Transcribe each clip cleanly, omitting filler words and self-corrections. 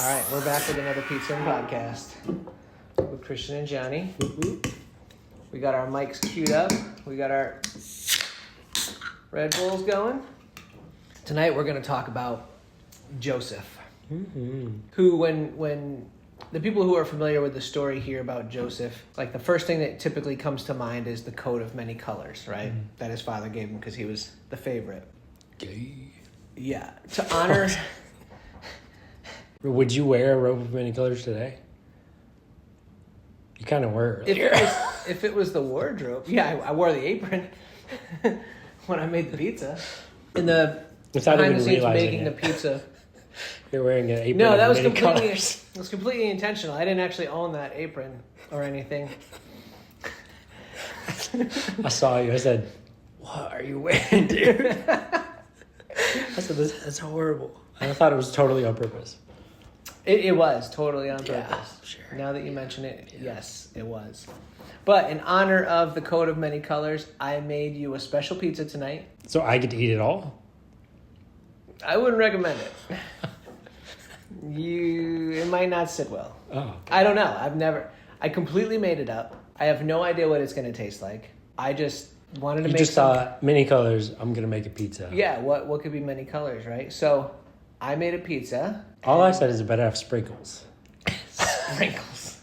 All right, we're back with another Pizza and Podcast with Christian and Johnny. We got our mics queued up. We got our Red Bulls going. Tonight we're going to talk about Joseph, who when the people who are familiar with the story hear about Joseph, like the first thing that typically comes to mind is the coat of many colors, right? That his father gave him because he was the favorite. Gay. Yeah, to honor... Would you wear a robe of many colors today? You kind of were. If it was the wardrobe, yeah, I wore the apron when I made the pizza. In the behind the scenes making the pizza. You're wearing an apron. No, that was colors. It was completely intentional. I didn't actually own that apron or anything. I saw you. I said, "What are you wearing, dude?" I said, "That's horrible." And I thought it was totally on purpose. It was totally on purpose. Yeah, sure. Now that you mention it, yes, it was. But in honor of the coat of many colors, I made you a special pizza tonight. So I get to eat it all? I wouldn't recommend it. It might not sit well. Oh. I don't know. I completely made it up. I have no idea what it's going to taste like. I just wanted to make thought, many colors, I'm going to make a pizza. Yeah, what could be many colors, right? So I made a pizza. All I said is it better have sprinkles. Sprinkles.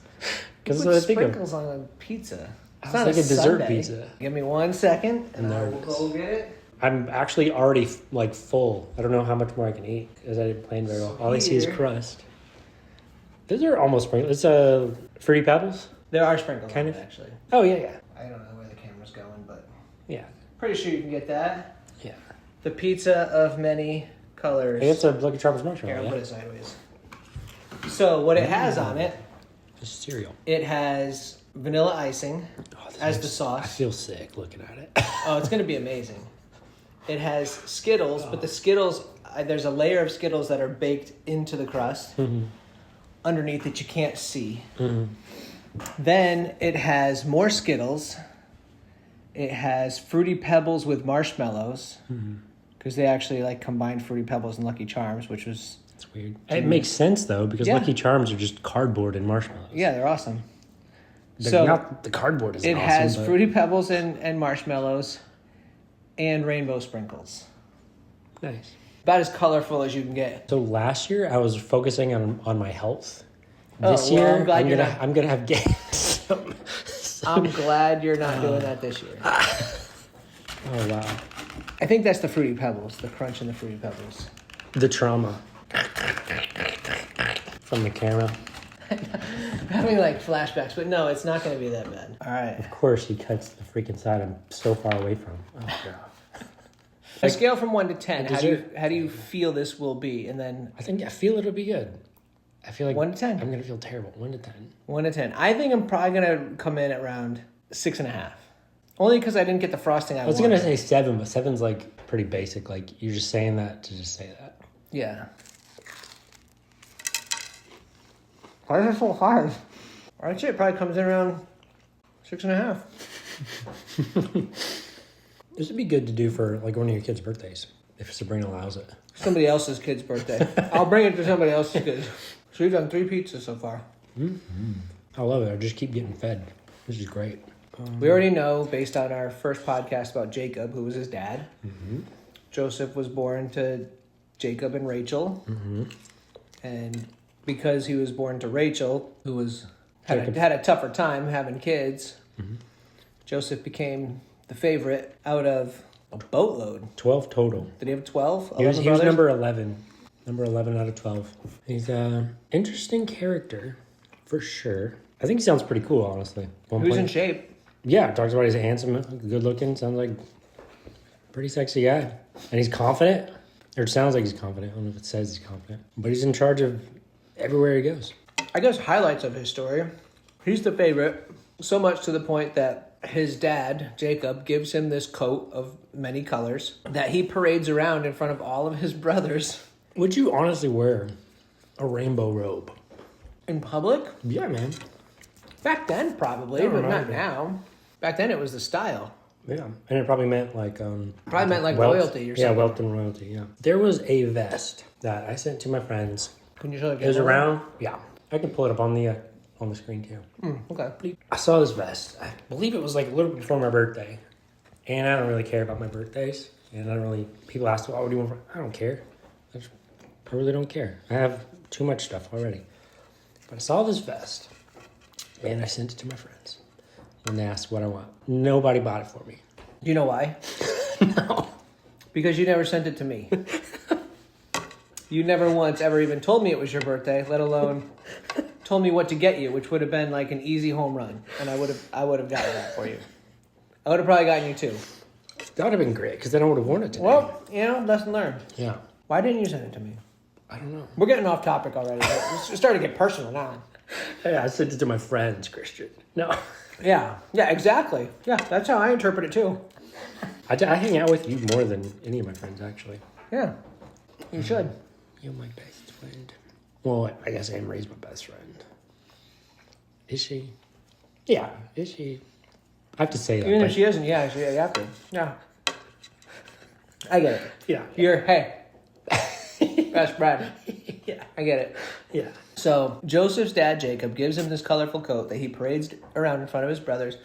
Because that's what I think of. Sprinkles on a pizza. It's not like a dessert Sunday. pizza. Give me 1 second, and I there will it is. go get it. I'm actually already full. I don't know how much more I can eat because I didn't plan very well. All I see is crust. Those are almost sprinkles. It's Fruity Pebbles? There are sprinkles kind on of it, actually. Oh, yeah. I don't know where the camera's going, but Yeah. pretty sure you can get that. Yeah. The pizza of many colors. I think it's a Lucky Charms Here, marshmallow. I'll Yeah? put it sideways. So what it has on it, Just cereal. it has vanilla icing This as makes- the sauce. I feel sick looking at it. Oh, it's going to be amazing. It has Skittles, but the Skittles, there's a layer of Skittles that are baked into the crust underneath that you can't see. Then it has more Skittles. It has Fruity Pebbles with marshmallows because they actually like combined Fruity Pebbles and Lucky Charms, which was... It's weird. It makes sense, though, because Lucky Charms are just cardboard and marshmallows. Yeah, they're awesome. The cardboard is awesome. It has Fruity Pebbles and marshmallows and rainbow sprinkles. Nice. About as colorful as you can get. So last year, I was focusing on my health. This year, I'm gonna have gains. I'm glad you're not doing that this year. Oh, wow. I think that's the Fruity Pebbles, the crunch in the Fruity Pebbles. The trauma. From the camera. I'm having like flashbacks, but no, it's not going to be that bad. All right. Of course, he cuts the freaking side I'm so far away from. Oh, God. A scale from 1 to 10, how do you feel this will be? And then I feel it'll be good. I feel like 1 to 10. I'm gonna feel terrible. 1 to 10. 1 to 10. I think I'm probably going to come in at around 6.5. Only because I didn't get the frosting I was wanted. gonna say 7, but 7's like pretty basic. Like you're just saying that to just say that. Yeah. Why is it so hard? I'd say it probably comes in around 6.5. This would be good to do for like one of your kids' birthdays, if Sabrina allows it. Somebody else's kid's birthday. I'll bring it to somebody else's kid. So we've done 3 pizzas so far. I love it. I just keep getting fed. This is great. We already know, based on our first podcast about Jacob, who was his dad, Joseph was born to Jacob and Rachel. And because he was born to Rachel, who had a tougher time having kids, Joseph became the favorite out of a boatload. 12 total. Did he have 12? He was number 11. Number 11 out of 12. He's an interesting character, for sure. I think he sounds pretty cool, honestly. Who's in shape? Yeah, talks about he's handsome, good looking. Sounds like a pretty sexy guy. And he's confident. Or it sounds like he's confident. I don't know if it says he's confident. But he's in charge of everywhere he goes. I guess highlights of his story. He's the favorite, so much to the point that his dad, Jacob, gives him this coat of many colors that he parades around in front of all of his brothers. Would you honestly wear a rainbow robe? In public? Yeah, man. Back then, probably, but not now. Back then, it was the style. Yeah, and it probably meant like royalty or something. Yeah, wealth and royalty. Yeah, there was a vest that I sent to my friends Can you show it? It was around. Yeah, I can pull it up on the screen too. Okay. I saw this vest. I believe it was like a little bit before my birthday, and I don't really care about my birthdays. And I don't really. People ask, "Oh, what do you want?" I don't care. I really don't care. I have too much stuff already. But I saw this vest, and I sent it to my friends. When they asked what I want, nobody bought it for me. Do you know why? No. Because you never sent it to me. You never once ever even told me it was your birthday, let alone told me what to get you, which would have been like an easy home run, and I would have gotten that for you. I would have probably gotten you too. That would have been great, because then I would have worn it today. Well, lesson learned. Yeah. Why didn't you send it to me? I don't know. We're getting off topic already. It's starting to get personal now. Yeah, I sent it to my friends, Christian. No. Yeah, exactly. Yeah, that's how I interpret it too. I hang out with you more than any of my friends, actually. Yeah, you should. You're my best friend. Well, I guess Anne Marie's my best friend. Is she? Yeah, is she? I have to say that. Even if she isn't, you have to. Yeah. I get it. Yeah. You're, hey, best friend. Yeah. I get it. Yeah. So Joseph's dad, Jacob, gives him this colorful coat that he parades around in front of his brothers.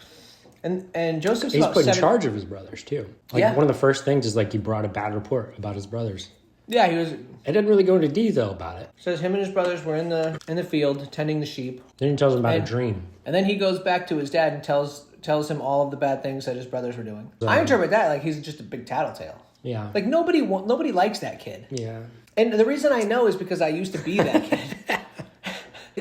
And Joseph's He's about put in charge of his brothers, too. Like, Yeah. one of the first things is, like, he brought a bad report about his brothers. Yeah, he was. It didn't really go into detail about it. Says him and his brothers were in the field tending the sheep. Then he tells him about a dream. And then he goes back to his dad and tells him all of the bad things that his brothers were doing. I interpret that like he's just a big tattletale. Yeah. Like nobody likes that kid. Yeah. And the reason I know is because I used to be that kid.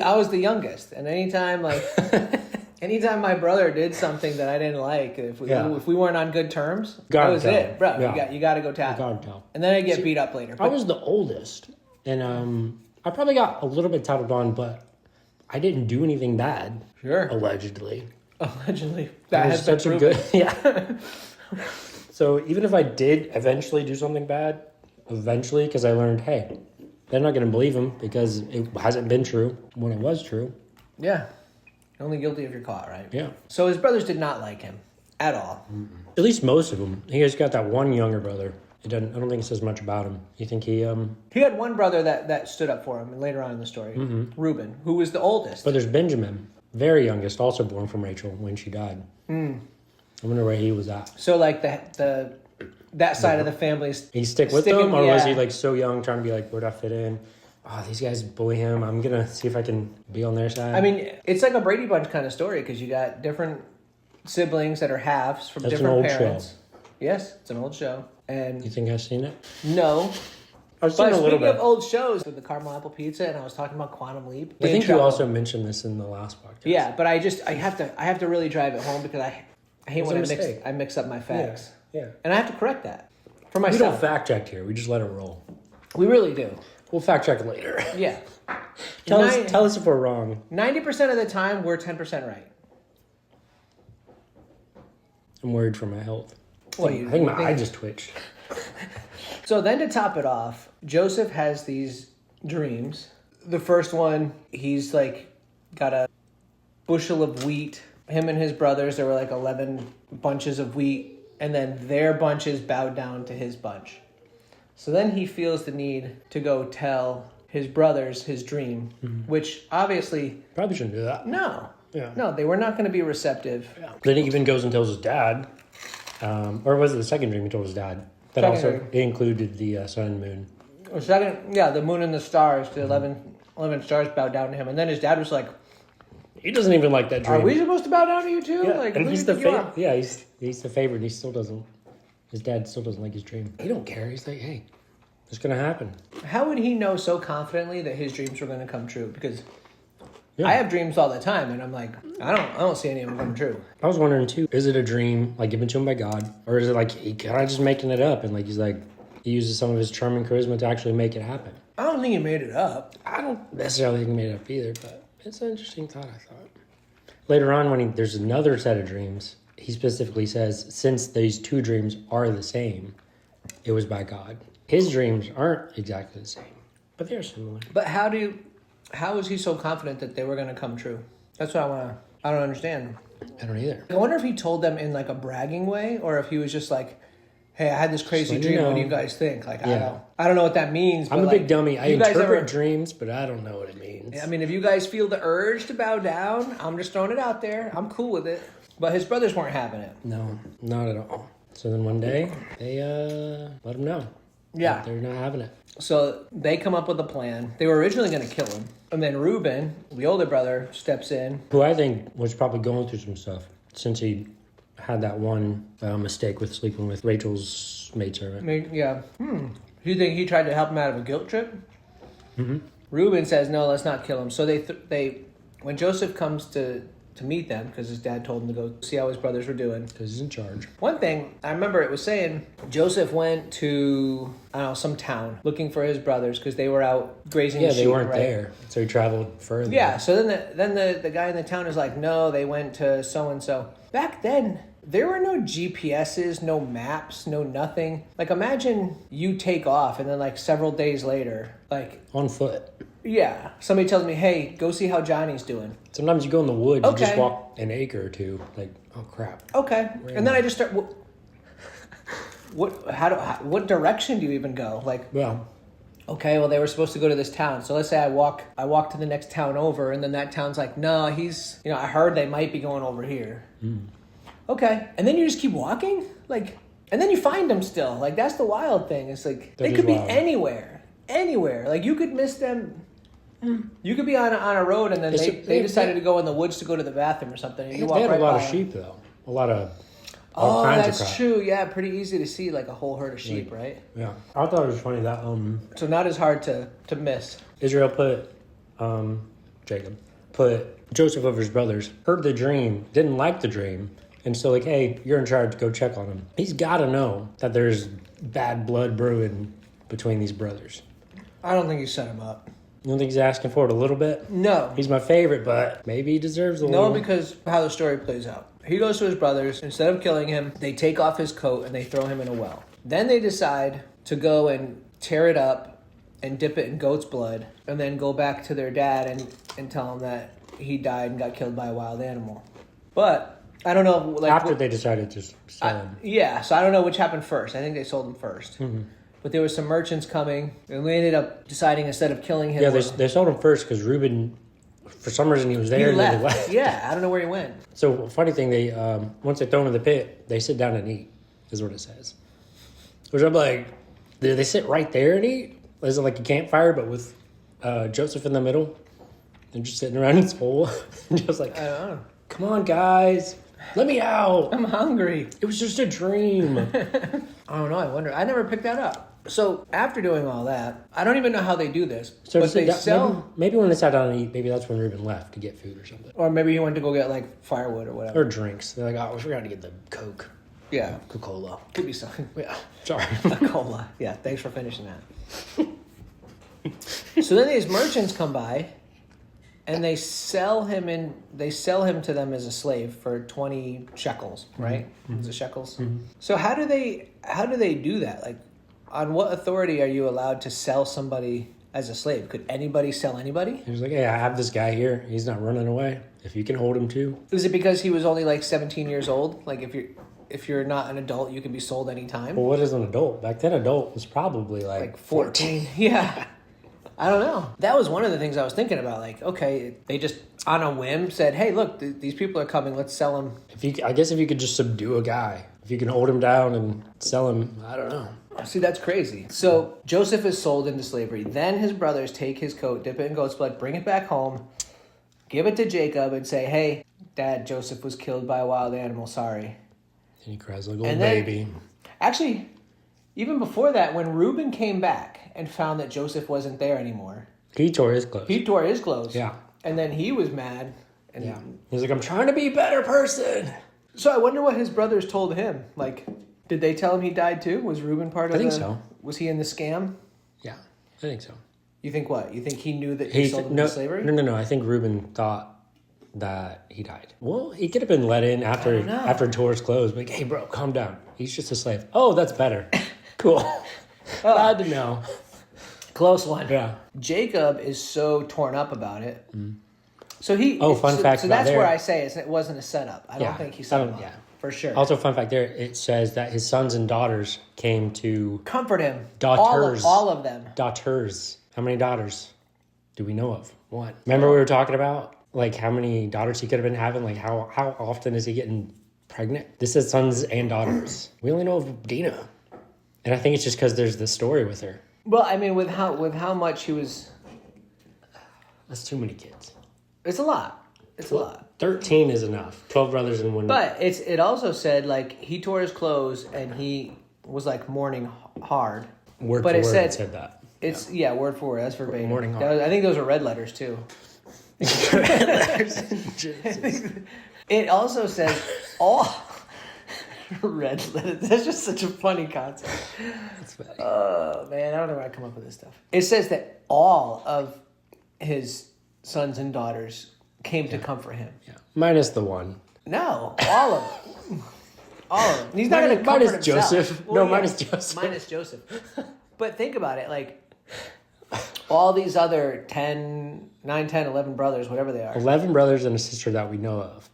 I was the youngest, and anytime my brother did something that I didn't like, if we weren't on good terms, that was it, bro. Yeah. You got to go tackle. And then I get beat up later. I was the oldest, and I probably got a little bit tattled on, but I didn't do anything bad. Sure. Allegedly. That has been proven. Yeah. So even if I did eventually do something bad, because I learned, hey, they're not going to believe him because it hasn't been true when it was true. Yeah. You're only guilty if you're caught, right? Yeah. So his brothers did not like him at all. Mm-mm. At least most of them. He has got that one younger brother. I don't think it says much about him. You think he... He had one brother that stood up for him later on in the story. Mm-hmm. Reuben, who was the oldest. But there's Benjamin, very youngest, also born from Rachel when she died. I wonder where he was at. So like that side of the family... He stick with them? Or was he like so young trying to be like, where'd I fit in? Oh, these guys bully him. I'm going to see if I can be on their side. I mean, it's like a Brady Bunch kind of story because you got different siblings that are halves from different parents. Show. Yes, it's an old show. And you think I've seen it? No. I've seen a little bit. Speaking of old shows, with the caramel apple pizza, and I was talking about Quantum Leap. I think you also mentioned this in the last podcast. Yeah, but I have to really drive it home because I hate when I mix up my facts. Yeah. And I have to correct that for myself. We don't fact check here. We just let it roll. We really do. We'll fact check later. Yeah. Tell us if we're wrong. 90% of the time, we're 10% right. I'm worried for my health. Well, I think my eye just twitched. So then to top it off, Joseph has these dreams. The first one, he's like got a bushel of wheat. Him and his brothers, there were like 11 bunches of wheat. And then their bunches bowed down to his bunch. So then he feels the need to go tell his brothers his dream, which obviously... Probably shouldn't do that. No. Yeah. No, they were not going to be receptive. Yeah. Then he even goes and tells his dad, or was it the second dream he told his dad? That also included the sun and moon. The second, the moon and the stars, the 11 stars bowed down to him. And then his dad was like... He doesn't even like that dream. Are we supposed to bow down to you too? Yeah. Like, and he's the favorite. Yeah, he's the favorite. He still doesn't. His dad still doesn't like his dream. He don't care. He's like, hey, it's gonna happen. How would he know so confidently that his dreams were gonna come true? Because I have dreams all the time, and I'm like, I don't see any of them come true. I was wondering too, is it a dream like given to him by God, or is it like he kind of just making it up and like he uses some of his charm and charisma to actually make it happen? I don't think he made it up. I don't necessarily think he made it up either, but it's an interesting thought, I thought. Later on, when there's another set of dreams, he specifically says, since these two dreams are the same, it was by God. His dreams aren't exactly the same, but they're similar. But how is he so confident that they were going to come true? That's what I don't understand. I don't either. I wonder if he told them in like a bragging way, or if he was just like, hey, I had this crazy Just let dream. you What do know. you guys think? Like, Yeah. I don't know what that means. I'm but a big dummy. I you guys interpret dreams, but I don't know what it means. I mean, if you guys feel the urge to bow down, I'm just throwing it out there. I'm cool with it. But his brothers weren't having it. No, not at all. So then one day, they let him know. Yeah. They're not having it. So they come up with a plan. They were originally going to kill him. And then Reuben, the older brother, steps in. Who I think was probably going through some stuff since he had that one mistake with sleeping with Rachel's maidservant. Yeah. Do you think he tried to help him out of a guilt trip? Mm-hmm. Reuben says, no, let's not kill him. So they when Joseph comes to meet them, because his dad told him to go see how his brothers were doing. Because he's in charge. One thing, I remember it was saying, Joseph went to, I don't know, some town looking for his brothers because they were out grazing sheep. Yeah, they weren't right? there. So he traveled further. Yeah, so then the guy in the town is like, no, they went to so-and-so. Back then, there were no GPSs, no maps, no nothing. Like, imagine you take off and then, like, several days later, like... On foot. Yeah. Somebody tells me, hey, go see how Johnny's doing. Sometimes you go in the woods, Okay. you just walk an acre or two. Like, oh, crap. Okay. And then I just start... What direction do you even go? Like... Well... Okay, well, they were supposed to go to this town. So let's say I walk to the next town over, and then that town's like, no, I heard they might be going over here. Okay. And then you just keep walking? Like, and then you find them still. Like, that's the wild thing. It's like, That they is could be wild. anywhere. Like, you could miss them. You could be on a road, and then they decided to go in the woods to go to the bathroom or something. And you walk They had right a lot by of them. sheep, though. A lot of all kinds of that's crap. true. Yeah, pretty easy to see, like, a whole herd of sheep, right? Yeah. I thought it was funny that So not as hard to miss. Israel Jacob put Joseph over his brothers, heard the dream, didn't like the dream, and so like, hey, you're in charge, go check on him. He's got to know that there's bad blood brewing between these brothers. I don't think you set him up. You don't think he's asking for it a little bit? No. He's my favorite, but maybe he deserves a No, little. because how the story plays out. He goes to his brothers. Instead of killing him, they take off his coat and they throw him in a well. Then they decide to go and tear it up and dip it in goat's blood and then go back to their dad and tell him that he died and got killed by a wild animal. But I don't know. Like, After they decided to sell him. Yeah, so I don't know which happened first. I think they sold him first. Mm-hmm. But there were some merchants coming, and we ended up deciding instead of killing him... Yeah, they sold him first because Reuben, for some reason, he was there he and then left. he left. Yeah, I don't know where he went. So, funny thing, they once they throw him in the pit, they sit down and eat, is what it says. Which I'm like, do they sit right there and eat? Is it like a campfire, but with Joseph in the middle? They're just sitting around in his hole. Just like, I don't know. come on, guys, let me out. I'm hungry. It was just a dream. I don't know. I wonder. I never picked that up. So after doing all that, I don't even know how they do this. So but they sell, maybe when they sat down and eat, maybe that's when Reuben left to get food or something. or maybe he went to go get like firewood or whatever. Or drinks. They're like, oh, we forgot to get the Coke. Yeah, Coca-Cola. could be something. Yeah, sorry. A cola. Yeah, thanks for finishing that. So then these merchants come by, and they sell him to them as a slave for 20 shekels, right? Mm-hmm. Is it shekels? Mm-hmm. So how do they do that? Like, on what authority are you allowed to sell somebody as a slave? Could anybody sell anybody? He was like, hey, I have this guy here. He's not running away. If you can hold him too. Is it because he was only like 17 years old? Like if you're not an adult, you can be sold anytime? Well, what is an adult? Back then, adult was probably like 14. Yeah. I don't know. That was one of the things I was thinking about. Like, okay, they just on a whim said, hey, look, these people are coming. Let's sell them. I guess if you could just subdue a guy, if you can hold him down and sell him, I don't know. See, that's crazy. So Joseph is sold into slavery. Then his brothers take his coat, dip it in goat's blood, bring it back home, give it to Jacob and say, hey, Dad, Joseph was killed by a wild animal. Sorry. And he cries like a little And then- baby. Actually, even before that, when Reuben came back and found that Joseph wasn't there anymore, He tore his clothes. he tore his clothes. Yeah. And then he was mad. And Yeah. He's like, I'm trying to be a better person. So I wonder what his brothers told him. Like, did they tell him he died too? Was Reuben part of I think so. Was he in the scam? Yeah, I think so. You think what? You think he knew that he sold him into slavery? No. I think Reuben thought that he died. Well, he could have been let in after he tore his clothes. Like, hey, bro, calm down. He's just a slave. Oh, that's better. Cool. Glad to know. Close one. Yeah. Jacob is so torn up about it. So he. Oh, fun fact So about that's there. where I say it wasn't a setup. I don't think he set him up. Yeah. for sure. Also, fun fact there, it says that his sons and daughters came to comfort him. Daughters. All of them. Daughters. How many daughters do we know of? One. Remember we were talking about like how many daughters he could have been having? Like how often is he getting pregnant? This says sons and daughters. We only know of Dina. And I think it's just because there's the story with her. Well, I mean, with how much he was... That's too many kids. It's a lot. It's a lot. 13 is enough. 12 brothers and one. But it also said, like, he tore his clothes and he was, like, mourning hard. Word for word it said that. It's, yeah, word for word. That's verbatim. Mourning hard. I think those are red letters, too. Red letters. It also says all... red letters. That's just such a funny concept. That's funny. Oh, man, I don't know where I come up with this stuff. It says that all of his sons and daughters came to comfort him. Yeah. Minus the one. No, all of them. All of them. He's not going to comfort minus himself. Joseph. Well, minus Joseph. Minus Joseph. But think about it. Like, all these other 9, 10, 11 brothers, whatever they are. 11 brothers and a sister that we know of.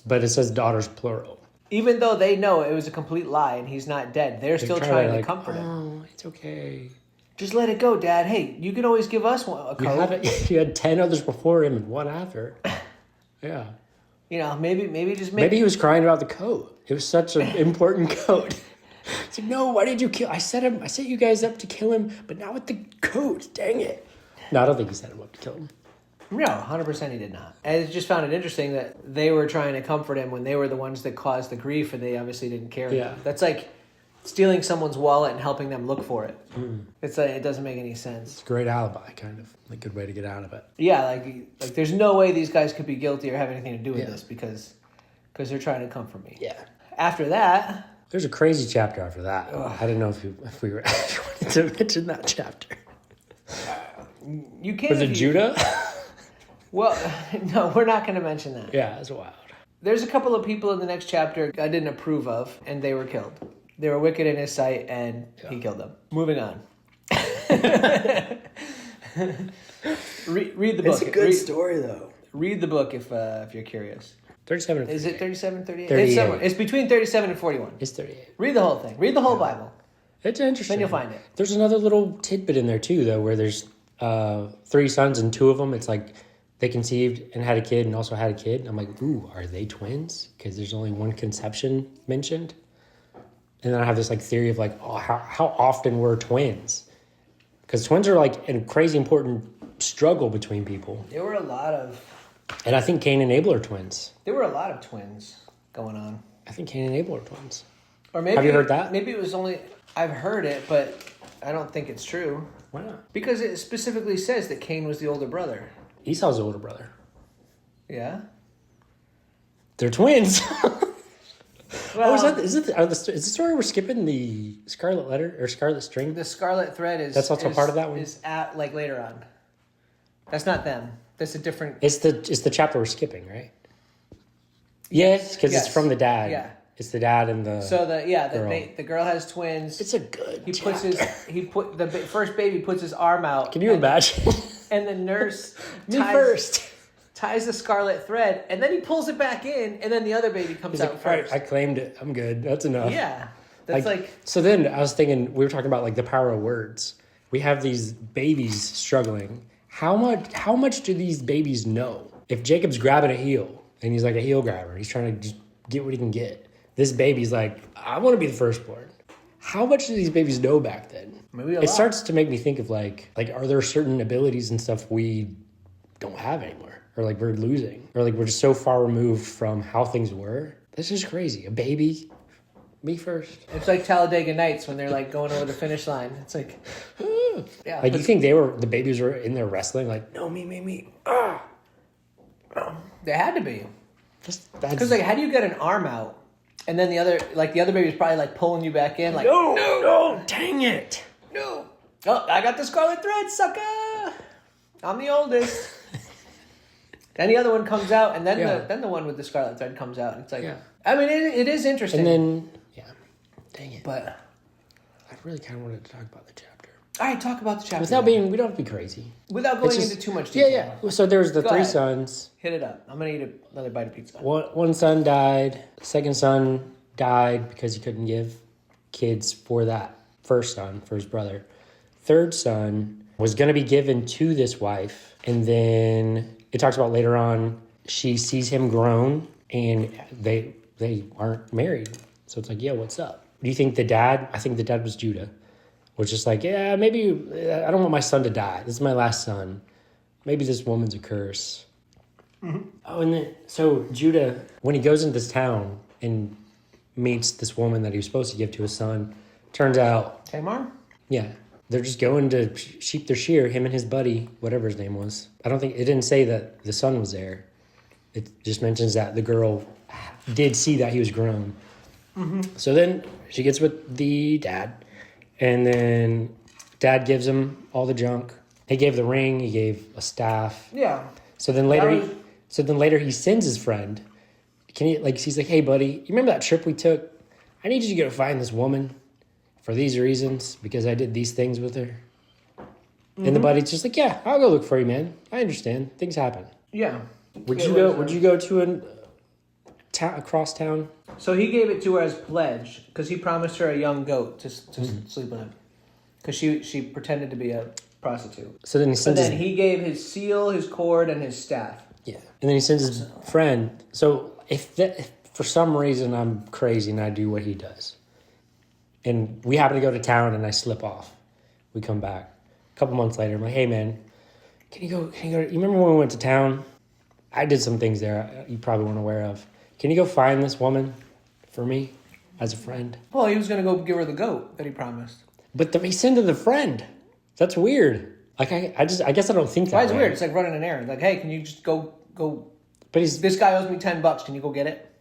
But it says daughters plural. Even though they know it was a complete lie and he's not dead, they're still trying to comfort him. Oh, it's okay. Just let it go, Dad. Hey, you can always give us a coat. You had 10 others before him and one after. Yeah. You know, maybe Maybe he was crying about the coat. It was such an important coat. He's like, no, why did you kill? I set you guys up to kill him, but not with the coat. Dang it. No, I don't think he set him up to kill him. No, 100% he did not. I just found it interesting that they were trying to comfort him when they were the ones that caused the grief, and they obviously didn't care. Yeah. That's like stealing someone's wallet and helping them look for it. It's like, it doesn't make any sense. It's a great alibi, kind of. A good way to get out of it. Yeah, like there's no way these guys could be guilty or have anything to do with this because they're trying to comfort me. Yeah. After that... There's a crazy chapter after that. I didn't know if we were actually wanted to mention that chapter. You can't... Was it Judah? Well, no, we're not going to mention that. Yeah, that's wild. There's a couple of people in the next chapter I didn't approve of, and they were killed. They were wicked in his sight, and he killed them. Moving on. Read the book. It's a good story, though. Read the book if you're curious. 37. Is it 37, 38? 38. It's between 37 and 41. It's 38. Read the whole thing. Read the whole Bible. It's interesting. Then you'll find it. There's another little tidbit in there, too, though, where there's 3 sons and 2 of them. It's like they conceived and had a kid and also had a kid. And I'm like, ooh, are they twins? Because there's only one conception mentioned. And then I have this like theory of like, oh, how often were twins? Because twins are like a crazy important struggle between people. There were a lot of... And I think Cain and Abel are twins. There were a lot of twins going on. I think Cain and Abel are twins. Or maybe... Have you heard that? Maybe it was only... I've heard it, but I don't think it's true. Why not? Because it specifically says that Cain was the older brother. Esau's the older brother. Yeah? They're twins. Well, is the story we're skipping the Scarlet Letter or Scarlet String? The Scarlet Thread is... That's also part of that one? Is at, like, later on. That's not them. That's a different... It's the chapter we're skipping, right? Yes, because it's from the dad. Yeah. It's the dad and the... So, girl. The girl has twins. It's a good The first baby puts his arm out. Can you imagine? And the nurse... Me first. Ties the scarlet thread, and then he pulls it back in, and then the other baby comes out first. I claimed it. I'm good. That's enough. Yeah. That's like... So then I was thinking, we were talking about like the power of words. We have these babies struggling. How much do these babies know? If Jacob's grabbing a heel, and he's like a heel grabber, he's trying to just get what he can get. This baby's like, I want to be the firstborn. How much do these babies know back then? Maybe a lot. It starts to make me think of like, are there certain abilities and stuff we don't have anymore? Or like we're losing? Or like we're just so far removed from how things were? This is crazy. A baby, me first. It's like Talladega Nights when they're like going over the finish line. It's like, yeah. Like you think the babies were in there wrestling? Like, no, me. Ah. They had to be. Because like, how do you get an arm out? And then the other baby's probably like pulling you back in. Like, no, dang it. No. Oh, I got the scarlet thread, sucker. I'm the oldest. Then the other one comes out, and then the one with the scarlet thread comes out. And it's like, I mean, it is interesting. And then, dang it. But I really kind of wanted to talk about the chapter. All right, talk about the chapter. We don't have to be crazy. Without going into too much detail. Yeah. So there's the Go three ahead. sons. Hit it up. I'm going to eat another bite of pizza. One son died. Second son died because he couldn't give kids for that first son, for his brother. Third son was going to be given to this wife. And then it talks about later on, she sees him grown and they aren't married. So it's like, yeah, what's up? Do you think I think the dad was Judah, was just like, yeah, maybe I don't want my son to die. This is my last son. Maybe this woman's a curse. Mm-hmm. Oh, and then, so Judah, when he goes into this town and meets this woman that he was supposed to give to his son, turns out... Tamar? Yeah. They're just going to sheep their shear, him and his buddy, whatever his name was. I don't think... It didn't say that the son was there. It just mentions that the girl did see that he was grown. Mm-hmm. So then she gets with the dad, and then dad gives him all the junk. He gave the ring, he gave a staff. Yeah. So then later he sends his friend. He's like, hey buddy, you remember that trip we took? I need you to go find this woman for these reasons because I did these things with her. Mm-hmm. And the buddy's just like, yeah, I'll go look for you, man. I understand. Things happen. Yeah. Would you go to across town? So he gave it to her as pledge because he promised her a young goat to sleep with him because she pretended to be a prostitute. So then he gave his seal, his cord, and his staff. Yeah, and then he sends his friend. So if for some reason I'm crazy and I do what he does, and we happen to go to town and I slip off, we come back a couple months later. I'm like, hey man, can you go? You remember when we went to town? I did some things there you probably weren't aware of. Can you go find this woman for me as a friend? Well, he was going to go give her the goat that he promised. But he sent her the friend. That's weird. Like I guess I don't think that. Why is it weird? It's like running an errand. Like, hey, can you just go? But this guy owes me $10. Can you go get it?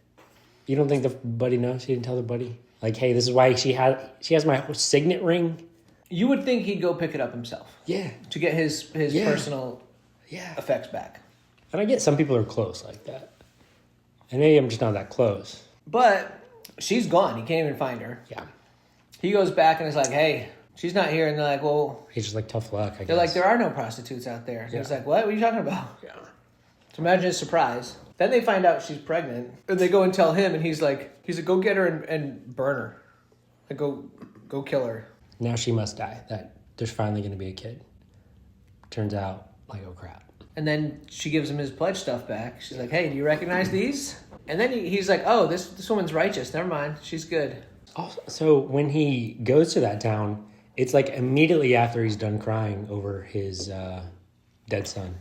You don't think the buddy knows? He didn't tell the buddy. Like, hey, this is why she has my signet ring. You would think he'd go pick it up himself. Yeah. To get his personal effects back. And I get some people are close like that. And maybe I'm just not that close. But she's gone. He can't even find her. Yeah. He goes back and is like, hey, she's not here. And they're like, well... He's just like, tough luck, I guess. They're like, there are no prostitutes out there. So he's like, what are you talking about? Yeah. So imagine his surprise. Then they find out she's pregnant. And they go and tell him. And he's like, go get her and burn her. Like, go kill her. Now she must die. That there's finally going to be a kid. Turns out, like, oh crap. And then she gives him his pledge stuff back. She's like, hey, do you recognize these? And then he's like, oh, this woman's righteous. Never mind. She's good. Also, so when he goes to that town, it's like immediately after he's done crying over his dead son.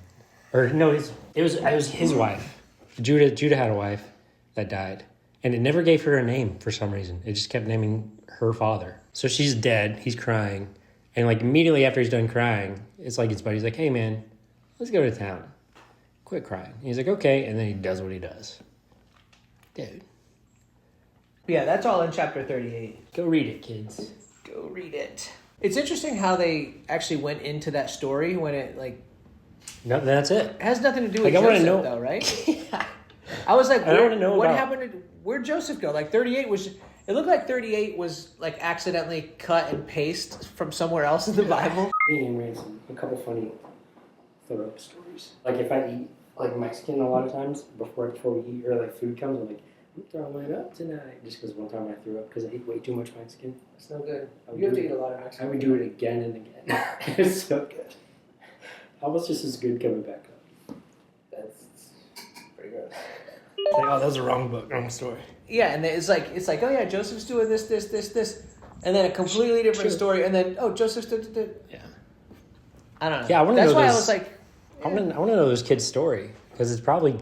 Or no, it was his wife. Judah had a wife that died. And it never gave her a name for some reason. It just kept naming her father. So she's dead. He's crying. And like immediately after he's done crying, it's like his buddy's like, hey man, let's go to town. Quit crying. And he's like, okay. And then he does what he does. Dude. Yeah, that's all in chapter 38. Go read it, kids. Go read it. It's interesting how they actually went into that story when it like... No, that's it. It has nothing to do with like, Joseph though, right? Yeah. I was like, what happened? Where'd Joseph go? Like 38 was... It looked like 38 was like accidentally cut and paste from somewhere else in the Bible. Me and Ransom, a couple funny throw-up stories. Like if I eat like Mexican a lot of times before we eat or like food comes, I'm like, I'm throwing it up tonight. Just because one time I threw up because I ate way too much Mexican. It's no good. You have to eat a lot of Mexican. I would do it again and again. It's so good. Almost just as good coming back up. That's pretty good. Like, oh, that was the wrong book, wrong story. Yeah, and it's like, oh yeah, Joseph's doing this, and then a completely different story, and then Joseph's yeah. I don't know. Yeah, I want to know. That's why I was like, I want to know this kid's story because it's probably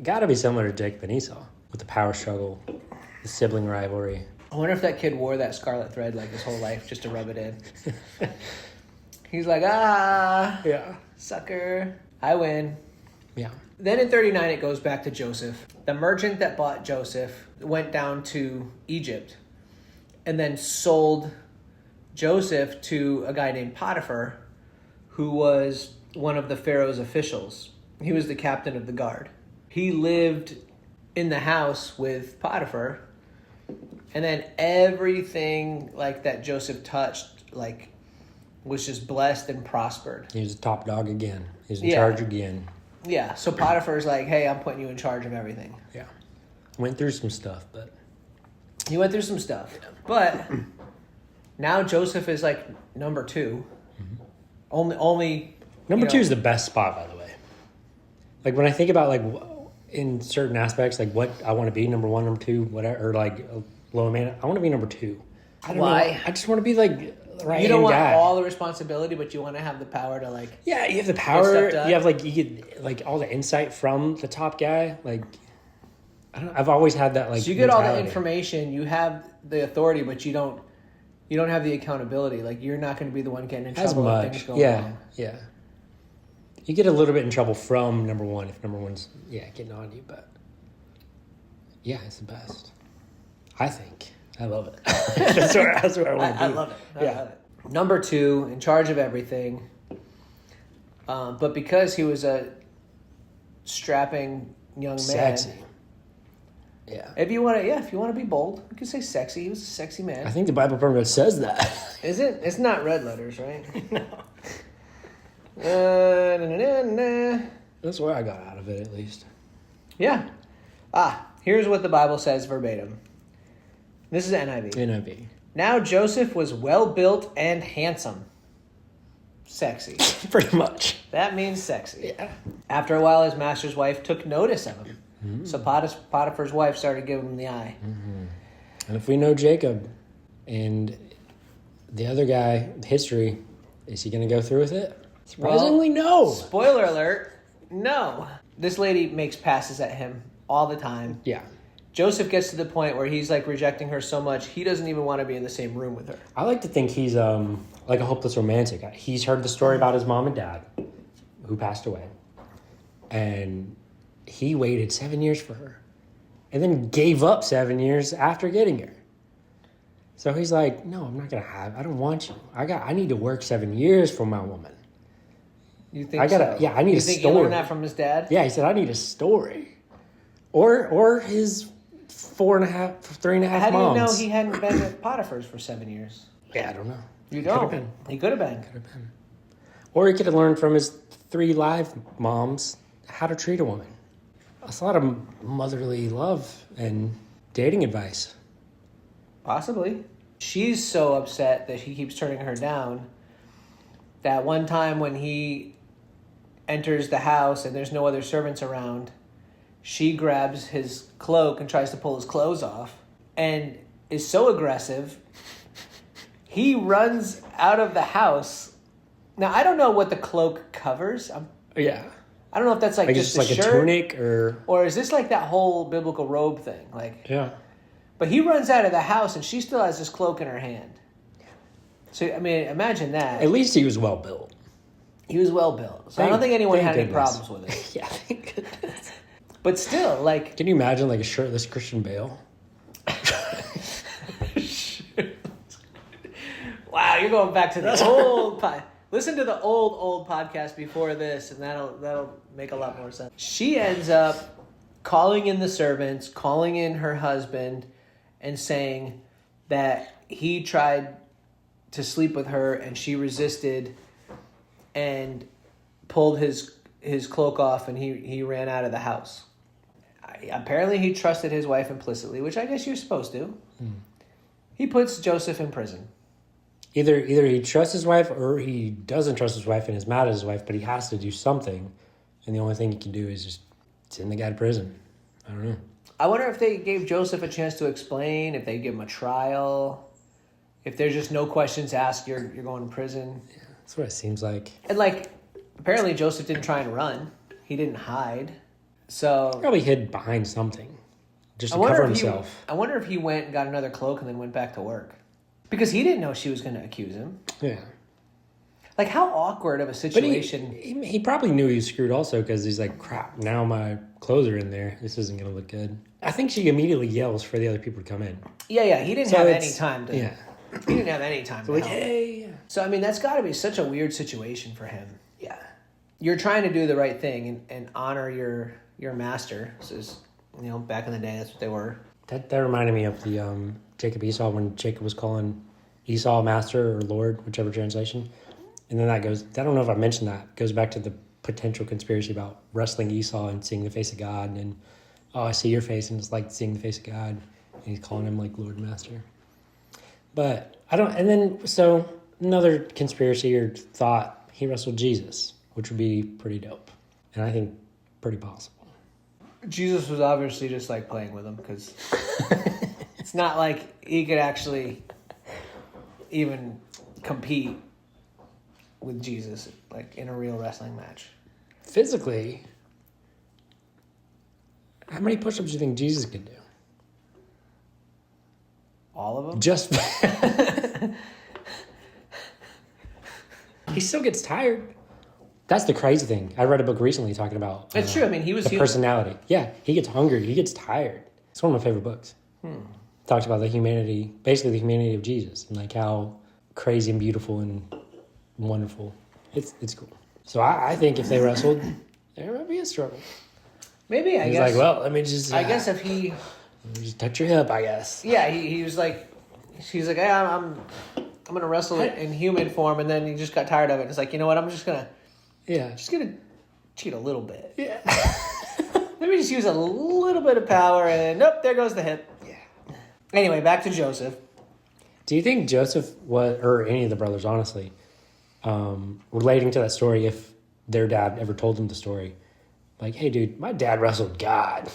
got to be similar to Jacob and Esau with the power struggle, the sibling rivalry. I wonder if that kid wore that scarlet thread like his whole life just to rub it in. He's like, yeah, sucker, I win. Yeah. Then in 39, it goes back to Joseph. The merchant that bought Joseph went down to Egypt and then sold Joseph to a guy named Potiphar, who was one of the Pharaoh's officials. He was the captain of the guard. He lived in the house with Potiphar, and then everything like that Joseph touched, like was just blessed and prospered. He was the top dog again. He's in charge again. Yeah, so Potiphar's like, hey, I'm putting you in charge of everything. Yeah. Went through some stuff, but... He went through some stuff. Yeah. But now Joseph is like number 2. Mm-hmm. Only Number 2 is the best spot, by the way. Like, when I think about, like, in certain aspects, like, what I want to be, number 1, number 2, whatever, or, like, a low man, I want to be number 2. I don't know. I just want to be, like... Right, you don't want all the responsibility, but you want to have the power to like. Yeah, you have the power. You have like you get like all the insight from the top guy. Like, I don't. I've always had that like. So you get all the information. You have the authority, but you don't have the accountability. Like you're not going to be the one getting in trouble if things go wrong. Yeah. You get a little bit in trouble from number 1 if number 1's getting on you, but yeah, it's the best. I think. I love it. that's where I want to be. I love it. I love it. Number 2, in charge of everything. But because he was a strapping young man. Sexy. Yeah. If you want to be bold, you can say sexy. He was a sexy man. I think the Bible pretty much says that. Is it? It's not red letters, right? No. That's what I got out of it, at least. Yeah. Here's what the Bible says verbatim. This is NIV. NIV. Now Joseph was well-built and handsome. Sexy. Pretty much. That means sexy. Yeah. After a while, his master's wife took notice of him. Mm-hmm. So Potiphar's wife started giving him the eye. Mm-hmm. And if we know Jacob and the other guy, history, is he going to go through with it? Surprisingly, no. Spoiler alert, no. This lady makes passes at him all the time. Yeah. Joseph gets to the point where he's like rejecting her so much, he doesn't even want to be in the same room with her. I like to think he's like a hopeless romantic. He's heard the story about his mom and dad who passed away. And he waited 7 years for her. And then gave up 7 years after getting her. So he's like, no, I'm not going to I don't want you. I need to work 7 years for my woman. You think so? Yeah, I need a story. You think he learned that from his dad? Yeah, he said, I need a story. Or his 3.5 moms. How do you know he hadn't been at Potiphar's for 7 years? Yeah, I don't know. You don't? He could have been. Or he could have learned from his 3 live moms how to treat a woman. That's a lot of motherly love and dating advice. Possibly. She's so upset that he keeps turning her down that one time when he enters the house and there's no other servants around, she grabs his cloak and tries to pull his clothes off and is so aggressive, he runs out of the house. Now, I don't know what the cloak covers. Yeah. I don't know if that's like just like shirt, a tunic or is this like that whole biblical robe thing? Yeah. But he runs out of the house and she still has this cloak in her hand. So, I mean, imagine that. At least he was well built. He was well built. So I don't think anyone had any problems with it. Yeah, thank goodness. But still, like... Can you imagine like a shirtless Christian Bale? Wow, you're going back to the old... Listen to the old podcast before this, and that'll make a lot more sense. She ends up calling in the servants, calling in her husband, and saying that he tried to sleep with her, and she resisted and pulled his cloak off, and he ran out of the house. Apparently, he trusted his wife implicitly, which I guess you're supposed to. He puts Joseph in prison. Either he trusts his wife or he doesn't trust his wife and is mad at his wife, but he has to do something, and the only thing he can do is just send the guy to prison. I don't know. I wonder if they gave Joseph a chance to explain, if they give him a trial, if there's just no questions asked, you're going to prison. Yeah, that's what it seems like. And like, apparently Joseph didn't try and run. He didn't hide. So he probably hid behind something just to cover himself. I wonder if he went and got another cloak and then went back to work. Because he didn't know she was going to accuse him. Yeah. Like, how awkward of a situation. But he probably knew he was screwed also because he's like, crap, now my clothes are in there. This isn't going to look good. I think she immediately yells for the other people to come in. Yeah. He didn't have any time to... Yeah. He didn't have any time to like, hey. So, I mean, that's got to be such a weird situation for him. Yeah. You're trying to do the right thing and honor your master. This is, back in the day, that's what they were. That reminded me of the Jacob Esau when Jacob was calling Esau master or Lord, whichever translation. And then that goes, I don't know if I mentioned that, goes back to the potential conspiracy about wrestling Esau and seeing the face of God. And, oh, I see your face, and it's like seeing the face of God. And he's calling him like Lord and Master. But I don't, and then, so another conspiracy or thought, he wrestled Jesus, which would be pretty dope. And I think pretty possible. Jesus was obviously just like playing with him because it's not like he could actually even compete with Jesus like in a real wrestling match. Physically, how many push-ups do you think Jesus could do? All of them? Just he still gets tired. That's the crazy thing. I read a book recently talking about It's true. I mean, he was the personality. Yeah, he gets hungry. He gets tired. It's one of my favorite books. Talks about the humanity, basically the humanity of Jesus, and like how crazy and beautiful and wonderful. It's cool. So I think if they wrestled, there might be a struggle. Maybe, I He's guess. like, well, let me just. I guess if he... Let me just touch your hip, I guess. Yeah, he was like... He's like, hey, I'm going to wrestle it in human form, and then he just got tired of it. It's like, you know what, I'm just going to cheat a little bit. Yeah. Let me just use a little bit of power, and nope, there goes the hip. Yeah. Anyway, back to Joseph. Do you think Joseph was, or any of the brothers, honestly, relating to that story, if their dad ever told them the story, like, hey, dude, my dad wrestled God.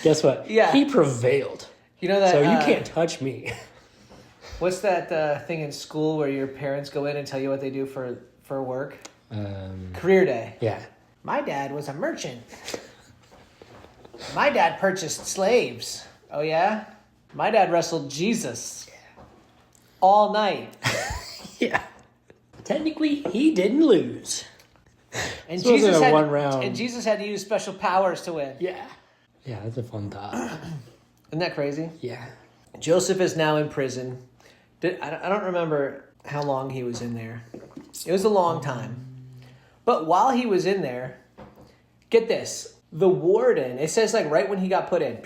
Guess what? Yeah. He prevailed. You know that... So you can't touch me. What's that thing in school where your parents go in and tell you what they do for work? Career day. Yeah. My dad was a merchant. My dad purchased slaves. Oh, yeah? My dad wrestled Jesus. All night. Yeah. Technically, he didn't lose. And So Jesus had one round. And Jesus had to use special powers to win. Yeah. Yeah, that's a fun thought. Isn't that crazy? Yeah. Joseph is now in prison. I don't remember how long he was in there. It was a long time. But while he was in there, get this, the warden, it says like right when he got put in,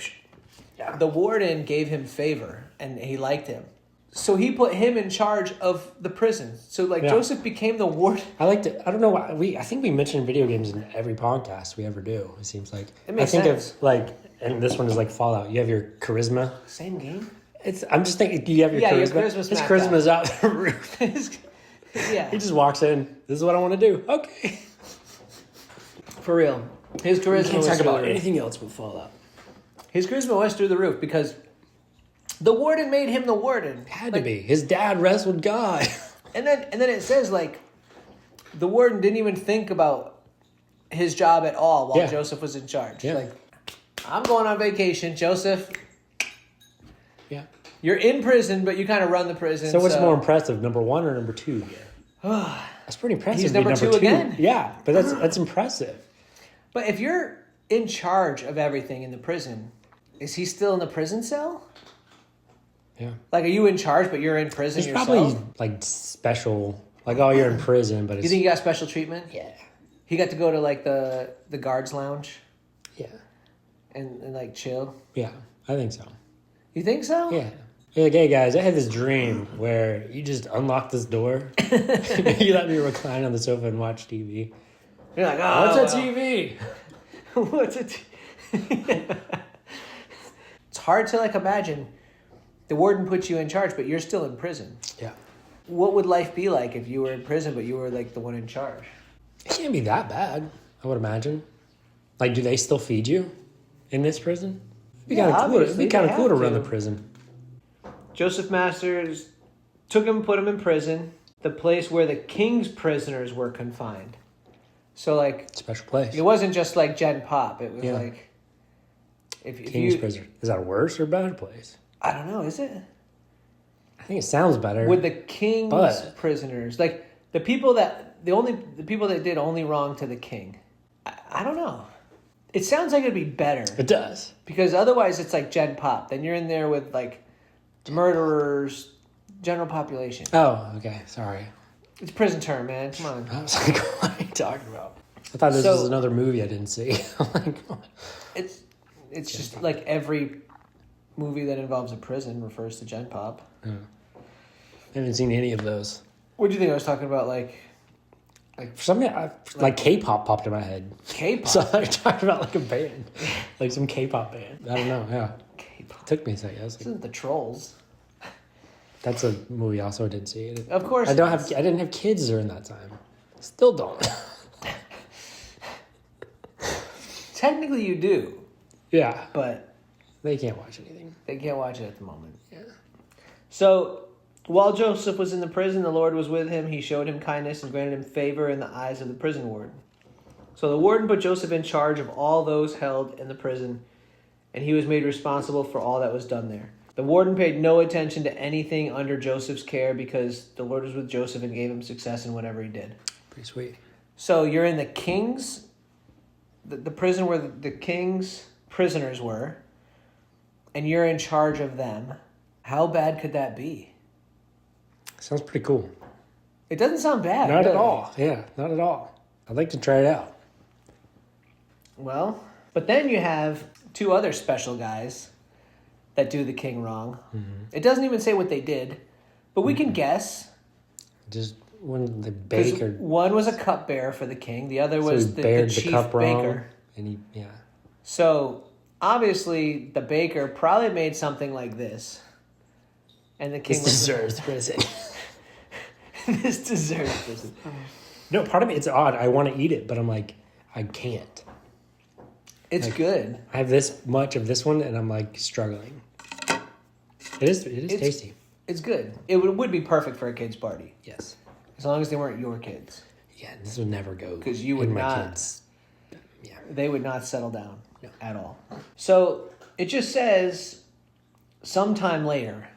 the warden gave him favor and he liked him. So he put him in charge of the prison. So like Joseph became the warden. I like to, I don't know why, I think we mention video games in every podcast we ever do, it seems like. It makes I think sense. of like, and this one is like Fallout, you have your charisma. Same game? I'm just thinking, you have your charisma. Your charisma's His smacked charisma's out the roof. Yeah. He just walks in, this is what I want to do. Okay. For real. His charisma Can't was talk through the about roof. anything else but Fallout. His charisma was through the roof because the warden made him the warden. Had to be. His dad wrestled God. And then it says like the warden didn't even think about his job at all while Joseph was in charge. Yeah. Like, I'm going on vacation, Joseph. Yeah. You're in prison, but you kind of run the prison. So what's more impressive, number 1 or number 2? That's pretty impressive. He's to be number 2 again. Yeah, but that's impressive. But if you're in charge of everything in the prison, is he still in the prison cell? Yeah. Like, are you in charge, but you're in prison There's yourself? probably like special, like, oh, you're in prison, but it's... You think you got special treatment? Yeah. He got to go to like the guards lounge Yeah. and like chill. Yeah, I think so. You think so? Yeah. You're like, hey guys, I had this dream where you just unlock this door. You let me recline on the sofa and watch TV. You're like, oh, What's a TV? What's it? It's hard to like imagine the warden puts you in charge, but you're still in prison. Yeah. What would life be like if you were in prison, but you were like the one in charge? It can't be that bad, I would imagine. Like, do they still feed you in this prison? It'd be kind of cool. It'd be kind of cool to run the prison. Joseph Masters took him, put him in prison, the place where the king's prisoners were confined. So like Special place. it wasn't just like Gen Pop. It was like if King's you, prison. Is that a worse or better place? I don't know. Is it? I think it sounds better. With the king's prisoners, like the people that did only wrong to the king. I don't know. It sounds like it'd be better. It does. Because otherwise it's like Gen Pop. Then you're in there with like murderers, general population. Oh, okay. Sorry. It's prison term, man. Come on. I was like, what are you talking about? I thought this was another movie I didn't see. I'm like, what? It's just like every movie that involves a prison refers to Gen Pop. I haven't seen any of those. What do you think I was talking about? Like For some reason, like K-pop popped in my head. K-pop? So I talked about like a band. Like some K-pop band. I don't know, yeah. K-pop. Took me a second. I was This like, isn't the Trolls. that's a movie I also didn't see. Of course. I didn't have kids during that time. Still don't. Technically you do, Yeah. but They can't watch anything. they can't watch it at the moment. Yeah. So, while Joseph was in the prison, the Lord was with him. He showed him kindness and granted him favor in the eyes of the prison warden. So the warden put Joseph in charge of all those held in the prison, and he was made responsible for all that was done there. The warden paid no attention to anything under Joseph's care because the Lord was with Joseph and gave him success in whatever he did. Pretty sweet. So you're in the king's, the prison where the king's prisoners were, and you're in charge of them. How bad could that be? Sounds pretty cool. It doesn't sound bad. Not at really. all. Yeah, not at all. I'd like to try it out. Well, but then you have two other special guys that do the king wrong. Mm-hmm. It doesn't even say what they did, but we can guess. Just when the 'Cause baker... one was a cupbearer for the king. The other was the bared chief cup wrong, baker. and yeah. So obviously the baker probably made something like this. And the king This deserves prison. This deserves prison. No, part of me, it's odd. I want to eat it, but I'm like, I can't. It's Like, good. I have this much of this one, and I'm like struggling. It's tasty. It's good. It would be perfect for a kid's party. Yes. As long as they weren't your kids. Yeah, this would never go. 'Cause you would in my not- kids. Yeah. They would not settle down No. at all. So it just says sometime later.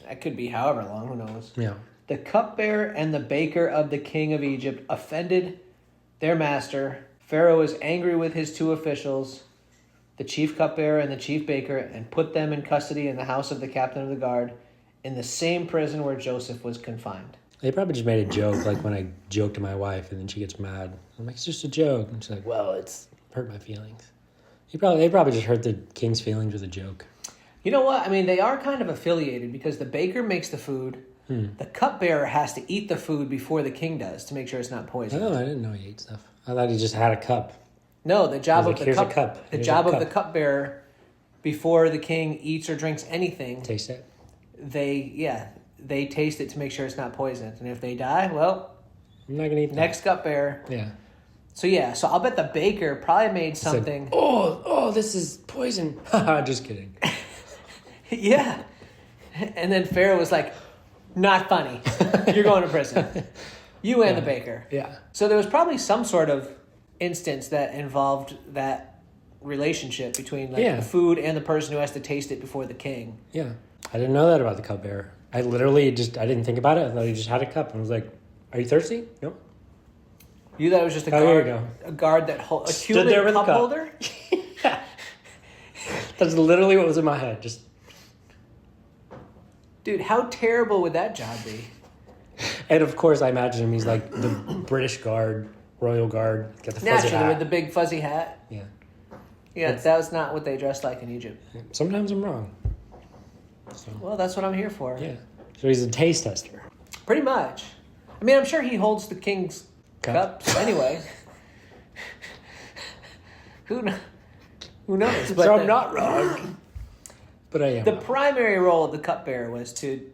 That could be however long, who knows. Yeah. The cupbearer and the baker of the king of Egypt offended their master. Pharaoh was angry with his two officials, the chief cupbearer and the chief baker, and put them in custody in the house of the captain of the guard in the same prison where Joseph was confined. They probably just made a joke, like when I joke to my wife, and then she gets mad. I'm like, it's just a joke. And she's like, well, it's hurt my feelings. They probably just hurt the king's feelings with a joke. You know what? I mean, they are kind of affiliated because the baker makes the food. The cupbearer has to eat the food before the king does to make sure it's not poisoned. Oh, I didn't know he ate stuff. I thought he just had a cup. No, the job I was of like, the "Here's a cup, cup. the Here's job a of the cup." cupbearer before the king eats or drinks anything, Taste it. they taste it to make sure it's not poisoned. And if they die, well, I'm not gonna eat that. next cupbearer. Yeah. So I'll bet the baker probably made Said, something. oh, this is poison. Haha, just kidding. Yeah. And then Pharaoh was like, not funny. You're going to prison. You and the baker. Yeah. So there was probably some sort of instance that involved that relationship between the food and the person who has to taste it before the king. Yeah. I didn't know that about the cupbearer. I literally I didn't think about it. I thought he just had a cup. And I was like, are you thirsty? Nope. You thought it was just a Here guard, you go. a guard that a Stood human there with a cup cup. holder? That's literally what was in my head. Just, Dude, how terrible would that job be? and of course, I imagine him. He's like the British guard, royal guard. Got the fuzzy Naturally, hat. with the big fuzzy hat. Yeah. Yeah, that was not what they dressed like in Egypt. Sometimes I'm wrong. So, Well, that's what I'm here for. yeah. So he's a taste tester. Pretty much. I mean, I'm sure he holds the king's cups anyway. Who knows? But So I'm not wrong. But I am. The wrong. primary role of the cupbearer was to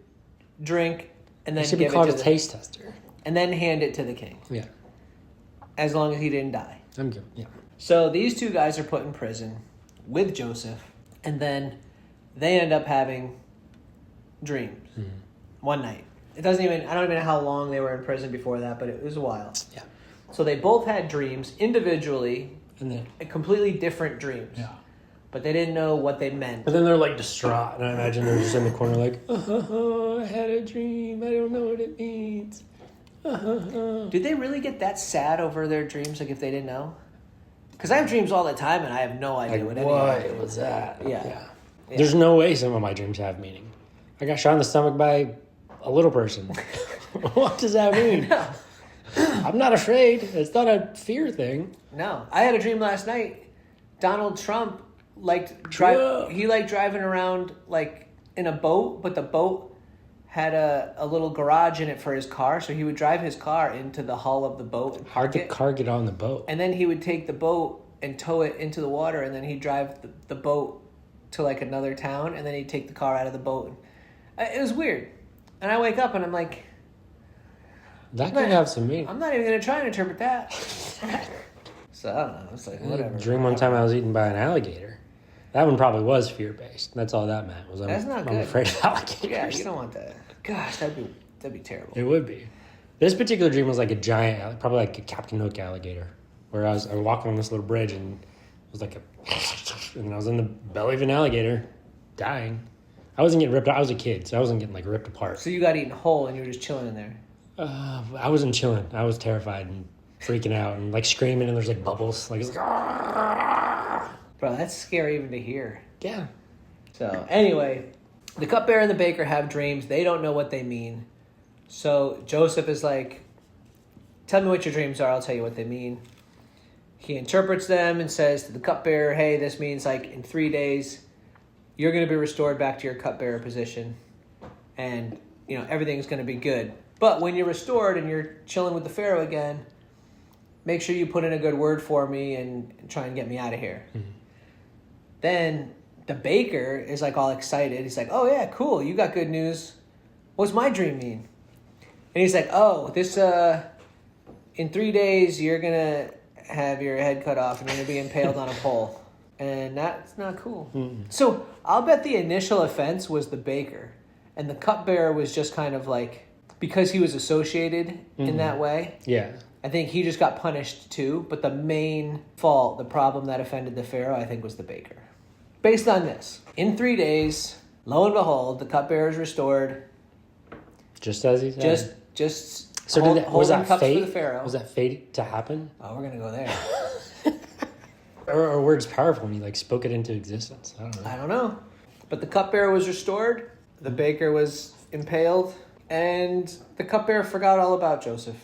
drink and then He should be give called it a to the, taste tester. and then hand it to the king, Yeah. as long as he didn't die. I'm good. Yeah. So these two guys are put in prison with Joseph, and then they end up having dreams one night. I don't even know how long they were in prison before that, but it was a while. Yeah. So they both had dreams individually, And then. completely different dreams. Yeah. But they didn't know what they meant. But then they're like distraught, and I imagine they're just in the corner like, I had a dream. I don't know what it means. Did they really get that sad over their dreams, like if they didn't know? Because I have dreams all the time, and I have no idea what any of it was that? Yeah. There's no way some of my dreams have meaning. I got shot in the stomach by a little person. What does that mean? No. I'm not afraid. It's not a fear thing. No. I had a dream last night. Donald Trump Yeah. he liked driving around like in a boat, but the boat had a little garage in it for his car, so he would drive his car into the hull of the boat and How'd park the it. car get on the boat? And then he would take the boat and tow it into the water, and then he'd drive the boat to like another town, and then he'd take the car out of the boat. It was weird. And I wake up and I'm like, That could have some meaning. I'm not even going to try and interpret that. So I don't know. It's like, whatever. Dream one time I was eaten by an alligator. That one probably was fear-based. That's all that meant. That's not I'm good. afraid of alligators. Yeah, you don't want that. Gosh, that'd be terrible. It would be. This particular dream was like a giant, probably like a Captain Hook alligator, where I was walking on this little bridge and it was like and I was in the belly of an alligator, dying. I wasn't getting ripped. I was a kid, so I wasn't getting like ripped apart. So you got eaten whole and you were just chilling in there. I wasn't chilling. I was terrified and freaking out and like screaming, and there's like bubbles. Like it's like, ah! Bro, that's scary even to hear. Yeah. So anyway, the cupbearer and the baker have dreams. They don't know what they mean. So Joseph is like, tell me what your dreams are. I'll tell you what they mean. He interprets them and says to the cupbearer, hey, this means like in 3 days, you're going to be restored back to your cupbearer position. And, you know, everything's going to be good. But when you're restored and you're chilling with the Pharaoh again, make sure you put in a good word for me and try and get me out of here. Mm-hmm. Then the baker is like all excited. He's like, oh yeah, cool. You got good news. What's my dream mean? And he's like, oh, this, in 3 days, you're going to have your head cut off and you're going to be impaled on a pole. And that's not cool. Mm-mm. So I'll bet the initial offense was the baker. And the cupbearer was just kind of like, because he was associated in that way. Yeah. I think he just got punished too. But the main fault, the problem that offended the Pharaoh, I think was the baker. Based on this, in 3 days, lo and behold, the cupbearer is restored. Just as he said. Just so was that cups fate? For the Pharaoh. Was that fate to happen? Oh, we're gonna go there. Or words powerful when he like spoke it into existence. I don't know. But the cupbearer was restored. The baker was impaled, and the cupbearer forgot all about Joseph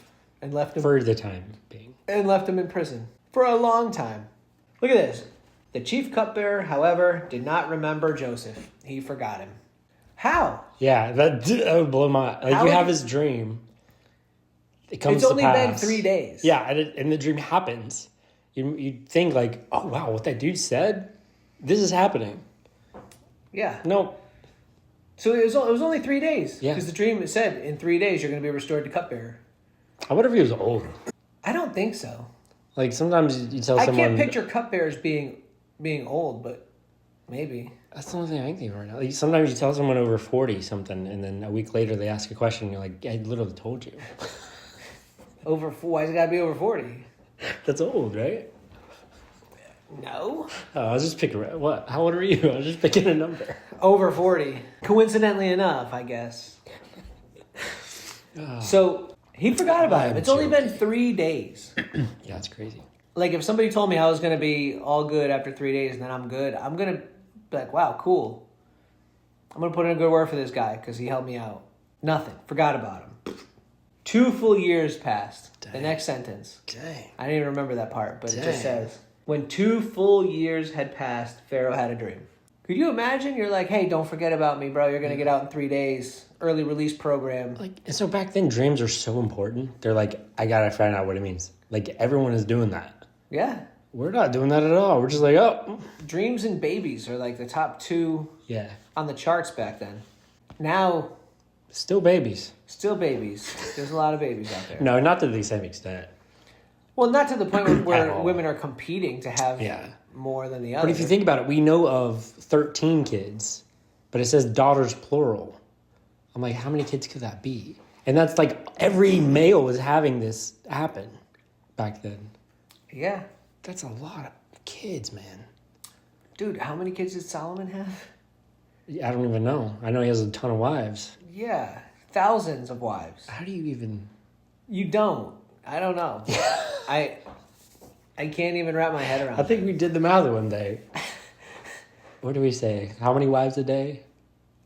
and left him for the time being. And left him in prison for a long time. Look at this. The chief cupbearer, however, did not remember Joseph. He forgot him. How? Yeah, that would blow my... Like, you have his dream. It comes to pass. It's only been 3 days. Yeah, and the dream happens. You think, like, oh, wow, what that dude said? This is happening. Yeah. No. So it was only 3 days. Yeah. Because the dream said, in 3 days, you're going to be restored to cupbearer. I wonder if he was old. I don't think so. Like, sometimes you tell someone... I can't picture cupbearers being old, but maybe. That's the only thing I can think of right now. Like, sometimes you tell someone over 40 something, and then a week later they ask a question, and you're like, I literally told you. Why's it got to be over 40? That's old, right? No. Oh, I was just picking... What? How old are you? I was just picking a number. Over 40. Coincidentally enough, I guess. So, he forgot about him. It's only been 3 days. Yeah, it's crazy. Like, if somebody told me I was going to be all good after 3 days and then I'm good, I'm going to be like, wow, cool. I'm going to put in a good word for this guy because he helped me out. Nothing. Forgot about him. 2 full years passed. Dang. The next sentence. Dang. I didn't even remember that part, but It just says, when 2 full years had passed, Pharaoh had a dream. Could you imagine? You're like, hey, don't forget about me, bro. You're going to get out in 3 days. Early release program. Like, and so back then, dreams are so important. They're like, I got to find out what it means. Like, everyone is doing that. Yeah. We're not doing that at all. We're just like, oh. Dreams and babies are like the top 2 on the charts back then. Now. Still babies. Still babies. There's a lot of babies out there. No, not to the same extent. Well, not to the point where women are competing to have more than the others. But if you think about it, we know of 13 kids, but it says daughters plural. I'm like, how many kids could that be? And that's like every male was having this happen back then. Yeah. That's a lot of kids, man. Dude, how many kids did Solomon have? I don't even know. I know he has a ton of wives. Yeah. Thousands of wives. How do you even... You don't. I don't know. I can't even wrap my head around I think we did the math one day. What do we say? How many wives a day?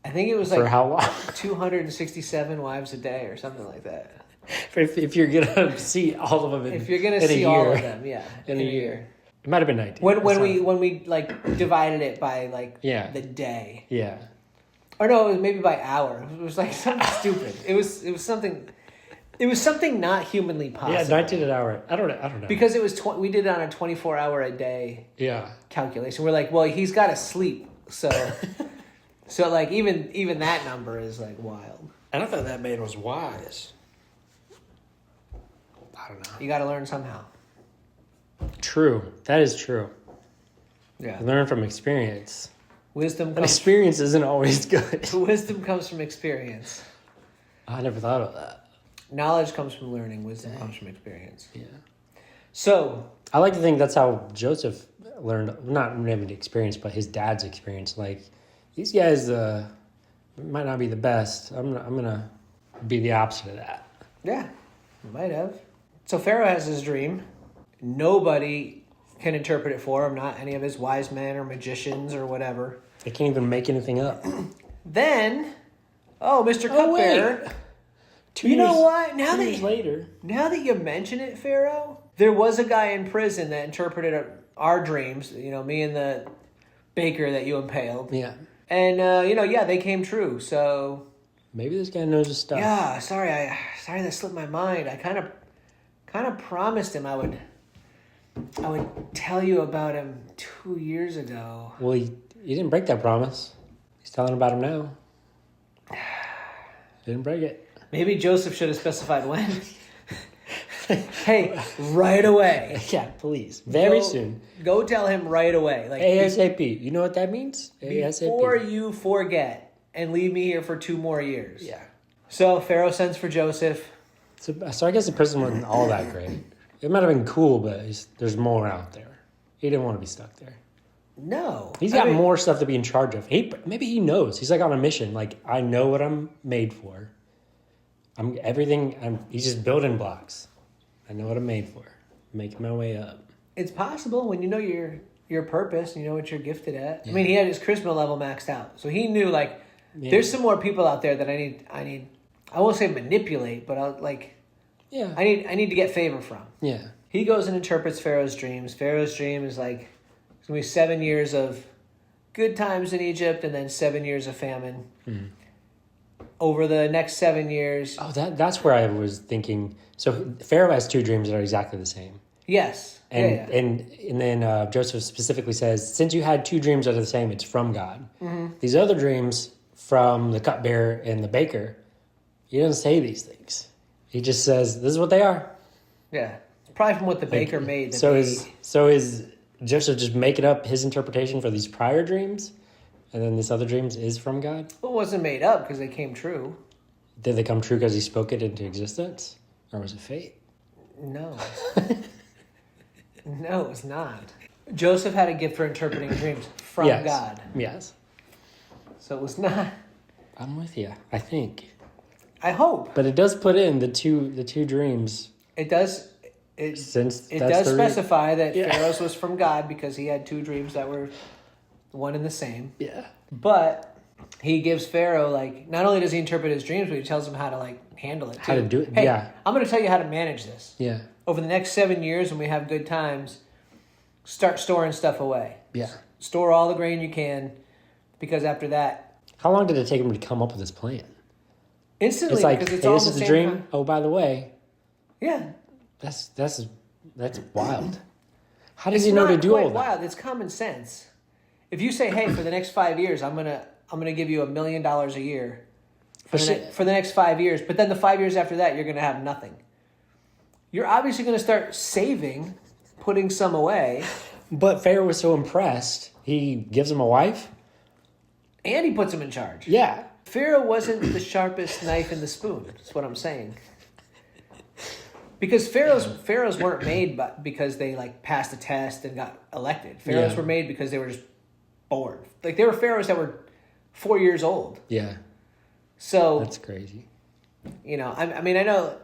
I think it was For like how long? 267 wives a day or something like that. If you're going to see all of them if you're going to see all of them, yeah. In a year. It might have been 19. When we like divided it by like the day. Yeah. Or no, it was maybe by hour. It was like something stupid. It was something. It was something not humanly possible. Yeah, 19 an hour. I don't know. Because it was we did it on a 24-hour a day calculation. We're like, well, he's got to sleep, so so like even that number is like wild. And I thought that man was wise. I don't know. You got to learn somehow. True. That is true. Yeah. Learn from experience. Wisdom And comes. experience isn't always good. Wisdom comes from experience. I never thought of that. Knowledge comes from learning. Wisdom comes from experience. Yeah. So I like to think that's how Joseph learned, not maybe the experience, but his dad's experience. Like, these guys might not be the best. I'm gonna be the opposite of that. yeah, might have. So Pharaoh has his dream. Nobody can interpret it for him. Not any of his wise men or magicians or whatever. They can't even make anything up. Then, Mr. Cupbearer. 2 You years, know what? 2 years later. Now that you mention it, Pharaoh, there was a guy in prison that interpreted our dreams. You know, me and the baker that you impaled. Yeah. And they came true. So Maybe this guy knows his stuff. yeah, sorry that slipped my mind. I kind of promised him I would tell you about him 2 years ago. Well, he didn't break that promise. He's telling about him now. Didn't break it. Maybe Joseph should have specified when. Hey, right away. Yeah, please. Very soon. Go tell him right away. Like ASAP. You know what that means? ASAP. before you forget and leave me here for 2 more years. Yeah. So Pharaoh sends for Joseph. So I guess the prison wasn't all that great. It might have been cool, but there's more out there. He didn't want to be stuck there. No. He's got more stuff to be in charge of. Maybe he knows. He's like on a mission. Like, I know what I'm made for. He's just building blocks. I know what I'm made for. Making my way up. It's possible when you know your purpose, you know what you're gifted at. Yeah. I mean, he had his charisma level maxed out. So he knew there's some more people out there that I need I won't say manipulate, but I need to get favor from. Yeah. He goes and interprets Pharaoh's dreams. Pharaoh's dream is like it's going to be 7 years of good times in Egypt and then 7 years of famine. Mm-hmm. Over the next 7 years. Oh, that's where I was thinking. So Pharaoh has 2 dreams that are exactly the same. Yes. And then Joseph specifically says, since you had 2 dreams that are the same, it's from God. Mm-hmm. These other dreams from the cupbearer and the baker, he doesn't say these things. He just says, this is what they are. Yeah. Probably from what the baker made. So is Joseph just making up his interpretation for these prior dreams? And then this other dreams is from God? Well, it wasn't made up because they came true. Did they come true because he spoke it into existence? Or was it fate? No. No, it was not. Joseph had a gift for interpreting dreams from God. Yes. So it was not. I'm with you, I think. I hope. But it does put in the two dreams. It does. It does specify that Pharaoh's was from God because he had 2 dreams that were one and the same. Yeah. But he gives Pharaoh, not only does he interpret his dreams, but he tells him how to, handle it, too. How to do it, hey, yeah. I'm going to tell you how to manage this. Yeah. Over the next 7 years, when we have good times, start storing stuff away. Yeah. Store all the grain you can, because after that... How long did it take him to come up with this plan? Instantly, it's like, because it's hey, all this the is the same dream. time. Oh, by the way. Yeah. That's wild. How does he know to do all that? Wild. It's common sense. If you say, "Hey, for the next 5 years, I'm gonna give you $1 million a year for the next 5 years," but then the 5 years after that, you're gonna have nothing. You're obviously gonna start saving, putting some away. But Pharaoh was so impressed, he gives him a wife, and he puts him in charge. Yeah. Pharaoh wasn't the sharpest knife in the spoon. That's what I'm saying. Because pharaohs weren't made because they passed a test and got elected. Pharaohs were made because they were just born. There were pharaohs that were 4 years old. Yeah. So that's crazy. I know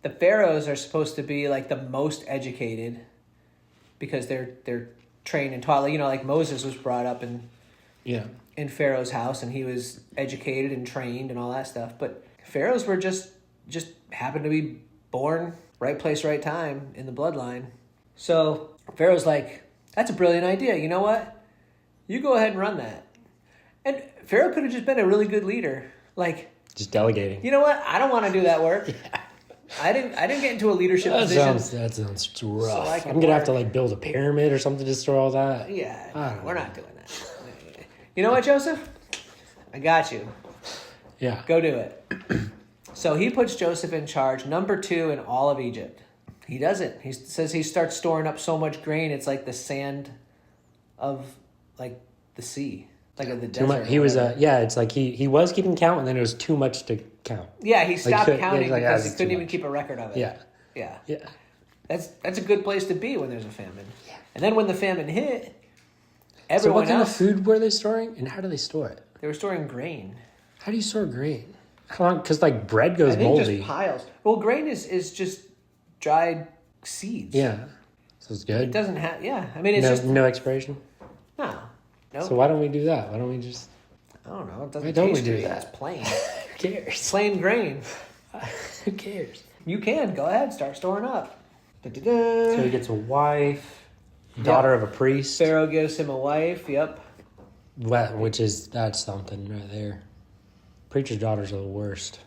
the pharaohs are supposed to be the most educated because they're trained and taught. Moses was brought up in Pharaoh's house and he was educated and trained and all that stuff. But pharaohs were just happened to be born right place, right time in the bloodline. So Pharaoh's like, that's a brilliant idea. You know what? You go ahead and run that. And Pharaoh could have just been a really good leader. Like, just delegating. you know what? I don't want to do that work. Yeah. I didn't get into a leadership position. That sounds rough. So I'm going to have to like build a pyramid or something to store all that. Yeah, we're not doing that. You know what, Joseph? I got you. Yeah. Go do it. So he puts Joseph in charge, number 2 in all of Egypt. He doesn't. He says he starts storing up so much grain, it's like the sand of like the sea, like of the desert. Too much. He was it's like he was keeping count, and then it was too much to count. Yeah, he stopped counting because he couldn't even much. keep a record of it. Yeah. That's a good place to be when there's a famine. Yeah. And then when the famine hit, So everyone what kind of food were they storing, and how do they store it? They were storing grain. How do you store grain? How long? Because like bread goes I think moldy. just piles. Well, grain is just dried seeds. Yeah. So it's good. It doesn't have. Yeah, I mean it's no expiration. no. So why don't we do that? Why don't we just? I don't know. It doesn't Why don't we taste do great. that? It's plain. Who cares? Plain grain. Who cares? You can go ahead, start storing up. So he gets a wife, daughter of a priest. Pharaoh gives him a wife. Yep. Well, that's something right there. Preacher's daughters are the worst.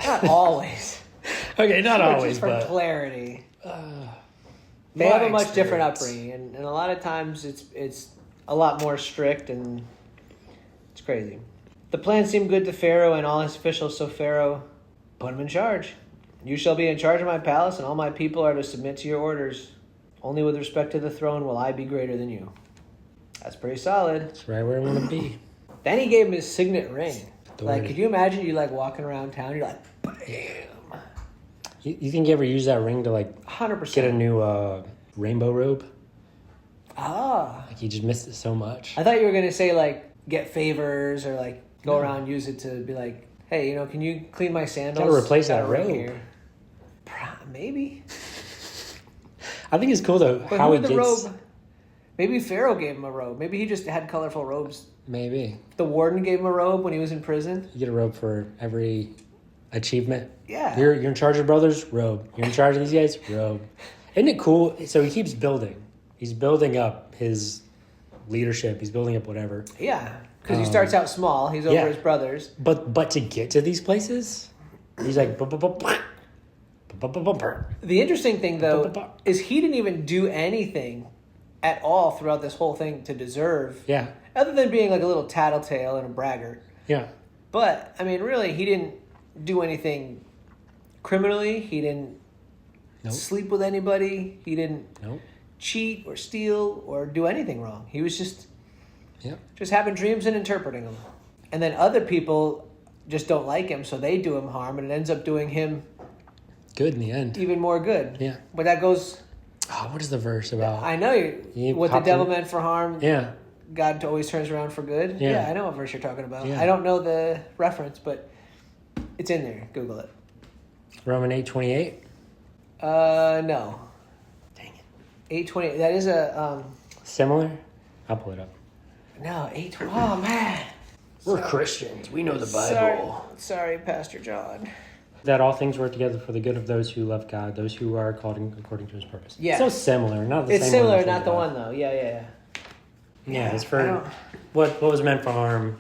Not always. Okay, not always, Just for but clarity. They have a much different upbringing, and a lot of times it's a lot more strict, and it's crazy. The plan seemed good to Pharaoh and all his officials, so Pharaoh put him in charge. You shall be in charge of my palace, and all my people are to submit to your orders. Only with respect to the throne will I be greater than you. That's pretty solid. That's right where I want to be. Then he gave him his signet ring. Authority. Like, could you imagine you like walking around town, you're like, bam. You think you ever use that ring to like 100%. get a new rainbow robe? Ah. Like you just missed it so much. I thought you were going to say like get favors or like go around use it to be like, hey, can you clean my sandals? Gotta replace Got that a ring robe. here. Maybe. I think it's cool though But how who he the gets. robe? Maybe Pharaoh gave him a robe. Maybe he just had colorful robes. Maybe The warden gave him a robe when he was in prison. you get a robe for every achievement. Yeah. You're in charge of brothers, robe. You're in charge of these guys, robe. Isn't it cool? So he keeps building. He's building up his leadership. He's building up whatever. Yeah. Because he starts out small. He's over his brothers. But to get to these places, he's like. The interesting thing, though, is he didn't even do anything at all throughout this whole thing to deserve. Yeah. Other than being like a little tattletale and a braggart. Yeah. But, I mean, really, he didn't do anything criminally. He didn't sleep with anybody. He didn't cheat or steal or do anything wrong. He was just having dreams and interpreting them. And then other people just don't like him, so they do him harm, and it ends up doing him good in the end. even more good. Yeah. But that goes... Oh, what is the verse about? I know what the devil meant for harm, Yeah. God always turns around for good. Yeah. I know what verse you're talking about. Yeah. I don't know the reference, but it's in there. Google it. Roman 8:28. No. Dang it. 8:20. That is a Similar? I'll pull it up. no 8:20. Oh man. We're Christians. We know the Sorry, Pastor John. That all things work together for the good of those who love God, those who are called according to His purpose. Yeah. So similar, not the It's same. similar, one not the one though. Yeah. Yeah, it's for what was meant for harm.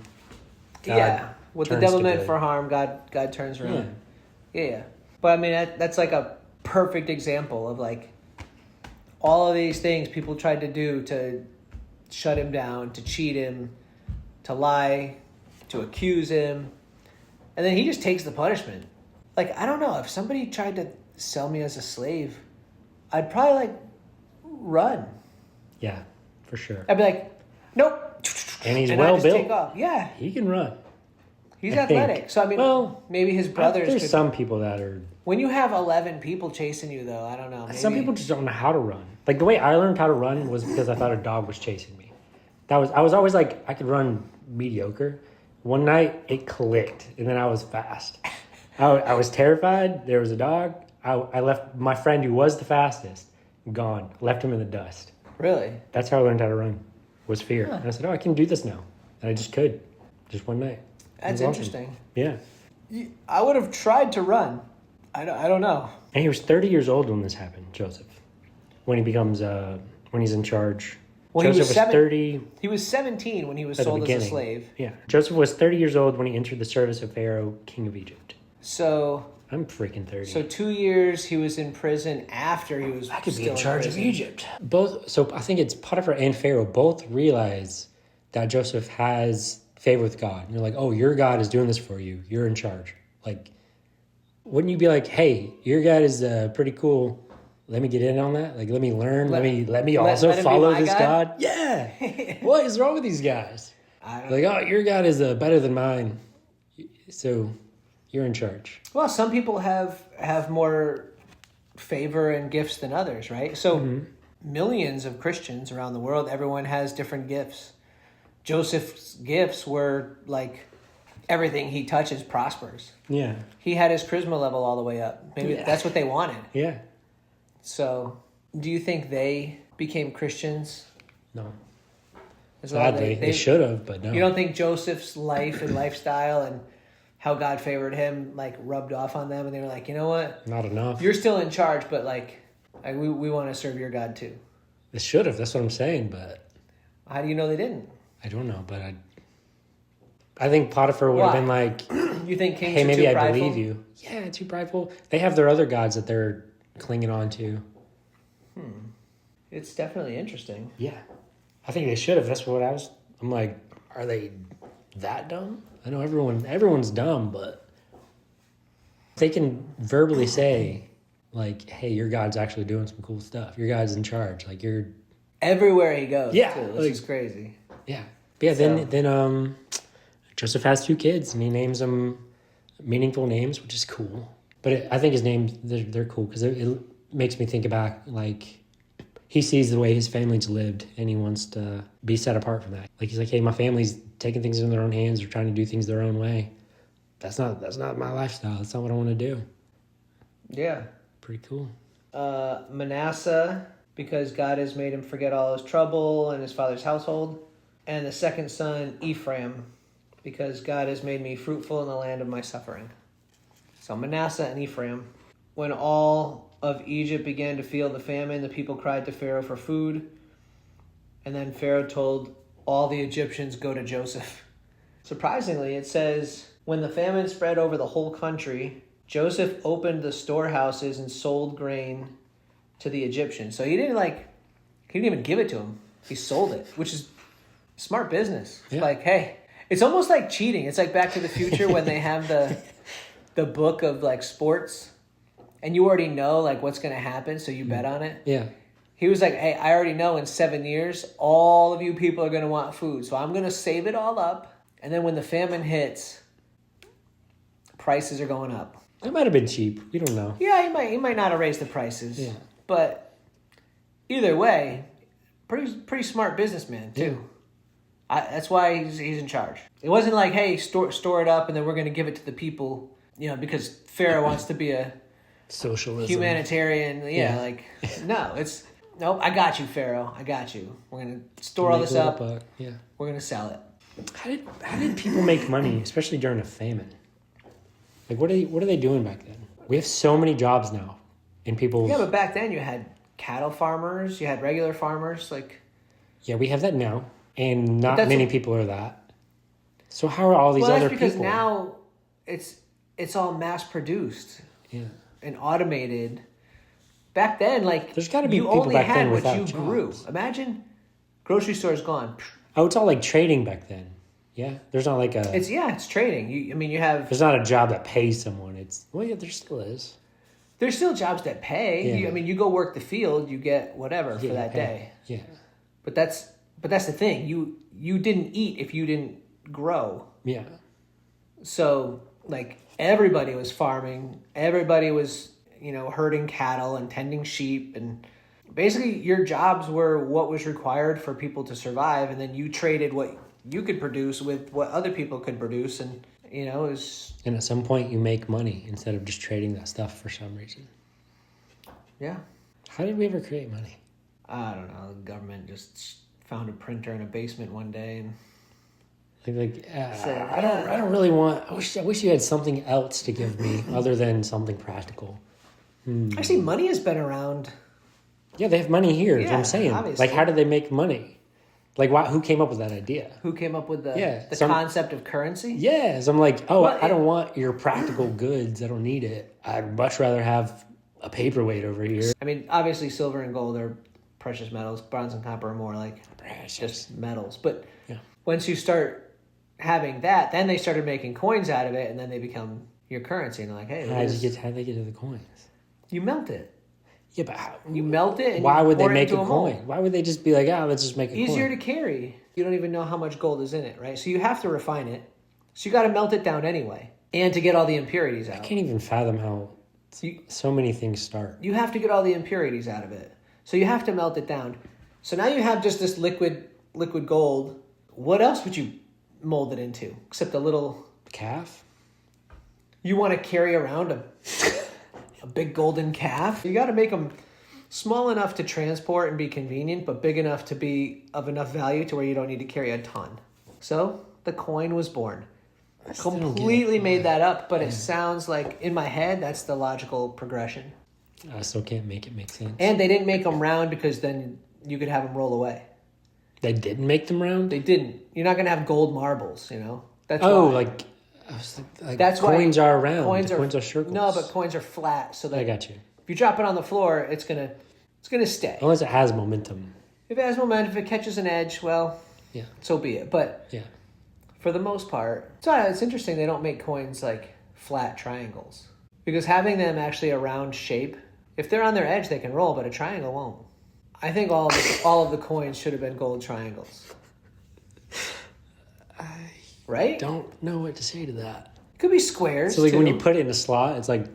God What the turns devil to meant good. for harm, God turns around. Yeah. But I mean, that's like a perfect example of like all of these things people tried to do to shut him down, to cheat him, to lie, to accuse him, and then he just takes the punishment. Like, I don't know, if somebody tried to sell me as a slave, I'd probably like run. Yeah, for sure. I'd be like, nope. And he's I well just built. take off. Yeah. He can run. He's I think. athletic. So, I mean, maybe his brothers There's could... some people that are... When you have 11 people chasing you, though, I don't know. Maybe... Some people just don't know how to run. Like, the way I learned how to run was because I thought a dog was chasing me. I was always like, I could run mediocre. One night, it clicked, and then I was fast. I was terrified. There was a dog. I left my friend who was the fastest, gone. Left him in the dust. Really? That's how I learned how to run, was fear. Huh. And I said, I can do this now. And I just could. Just one night. That's interesting. Yeah. I would have tried to run. I don't know. And he was 30 years old when this happened, Joseph. When he becomes, when he's in charge. Well, Joseph was 30. He was 17 when he was At the sold as a beginning. slave. Yeah. Joseph was 30 years old when he entered the service of Pharaoh, king of Egypt. So I'm freaking 30. So 2 years he was in prison after he was I could be still in charge of prison. Egypt. So I think it's Potiphar and Pharaoh both realize that Joseph has favor with God. And you're like, oh, your God is doing this for you. You're in charge. Like, wouldn't you be like, hey, your God is pretty cool. Let me get in on that. Like, let me learn. Let me also let him be follow my this God? God. Yeah. What is wrong with these guys? I don't Like, oh, your God is better than mine. So you're in charge. Well, some people have more favor and gifts than others, right? So millions of Christians around the world, everyone has different gifts. Joseph's gifts were like everything he touches prospers. Yeah. He had his charisma level all the way up. Maybe that's what they wanted. Yeah. So, do you think they became Christians? No. As well? Sadly, they should have, but no. You don't think Joseph's life and lifestyle and how God favored him like rubbed off on them, and they were like, you know what? Not enough. You're still in charge, but like, we want to serve your God too. They should have. That's what I'm saying, but How do you know they didn't? I don't know. But I think Potiphar would have been like, You think kings hey, are maybe too I prideful? believe you. Yeah, too prideful. They have their other gods that they're clinging on to. It's definitely interesting. Yeah. I think they should have. That's what I'm like, are they that dumb? I know everyone's dumb, but they can verbally say, like, hey, your God's actually doing some cool stuff. Your God's in charge. Like, you're... Everywhere he goes, Yeah, too. This like- is crazy. Yeah. But yeah, then Joseph has 2 kids, and he names them meaningful names, which is cool. But I think his names, they're cool, because it makes me think back, like, he sees the way his family's lived, and he wants to be set apart from that. Like, he's like, hey, my family's taking things in their own hands, or trying to do things their own way. That's not my lifestyle. That's not what I want to do. Yeah. Pretty cool. Manasseh, because God has made him forget all his trouble and his father's household. And the second son, Ephraim, because God has made me fruitful in the land of my suffering. So Manasseh and Ephraim. When all of Egypt began to feel the famine, the people cried to Pharaoh for food. And then Pharaoh told all the Egyptians, go to Joseph. Surprisingly, it says, when the famine spread over the whole country, Joseph opened the storehouses and sold grain to the Egyptians. So he didn't even give it to him. He sold it, which is smart business. Yeah. Like, hey, it's almost like cheating. It's like Back to the Future when they have the book of like sports and you already know like what's going to happen. So you bet on it. Yeah. He was like, hey, I already know in 7 years, all of you people are going to want food. So I'm going to save it all up. And then when the famine hits, prices are going up. It might have been cheap. We don't know. Yeah, he might not have raised the prices. Yeah. But either way, pretty smart businessman too. That's why he's in charge. It wasn't like, hey, store it up and then we're going to give it to the people, because Pharaoh wants to be a Socialism. humanitarian. Yeah, like, no, it's, nope, I got you, Pharaoh. I got you. We're going to store all this up. Yeah. We're going to sell it. How did people make money, especially during a famine? Like, what are they doing back then? We have so many jobs now, and people. Yeah, but back then you had cattle farmers, you had regular farmers, like. Yeah, we have that now, and not that's many people are that. So how are all these other that's because people? now it's all mass produced. Yeah. And automated. Back then, like, There's gotta be you people only back had then what without you grew. jobs. Imagine grocery stores gone. Oh, it's all like trading back then. Yeah, there's not like a. It's trading. You have. There's not a job that pays someone. Yeah, there still is. There's still jobs that pay. Yeah. You go work the field, you get whatever for that day. Yeah. But that's the thing. You didn't eat if you didn't grow. Yeah. So like everybody was farming. Everybody was herding cattle and tending sheep, and basically your jobs were what was required for people to survive, and then you traded what you could produce with what other people could produce, and it was. And at some point, you make money instead of just trading that stuff for some reason. Yeah. How did we ever create money? I don't know. The government just found a printer in a basement one day, and I don't really want. I wish you had something else to give me other than something practical. actually, money has been around. Yeah, they have money here. Is what Yeah, I'm saying. obviously. Like, how do they make money? Like, why? Who came up with that idea? Who came up with the some- concept of currency? Yeah, so I'm like, oh, Well, I don't want your practical goods. I don't need it. I'd much rather have a paperweight over here. I mean, obviously, silver and gold are precious metals. Bronze and copper are more like Precious. just metals. But Yeah. once you start having that, then they started making coins out of it, and then they become your currency. And they're like, hey, How'd they get to the coins? you melt it. Yeah, but how? You melt it, and Why you would they pour it make a into mold. coin? Why would they just be like, let's just make a Easier coin? to carry. You don't even know how much gold is in it, right? So you have to refine it. So you got to melt it down anyway, and to get all the impurities out. I can't even fathom how so many things start. You have to get all the impurities out of it. So you have to melt it down. So now you have just this liquid gold. What else would you mold it into except a little Calf? You want to carry around a big golden calf? You got to make them small enough to transport and be convenient, but big enough to be of enough value to where you don't need to carry a ton. So the coin was born. Completely made that up, but it sounds like, in my head, that's the logical progression. I still can't make it make sense. And they didn't make them round because then you could have them roll away. They didn't make them round? They didn't. You're not going to have gold marbles, you know? That's I was like that's coins why are round. Coins are circles. No, but coins are flat, so that I got you. if you drop it on the floor, it's gonna stay. Unless it has momentum. If it has momentum, if it catches an edge, well, Yeah. so be it. But Yeah. for the most part, it's interesting they don't make coins like flat triangles, because having them actually a round shape, if they're on their edge, they can roll, but a triangle won't. I think all of the coins should have been gold triangles. Right? Don't know what to say to that. Could be squares. So like too. when you put it in a slot, it's like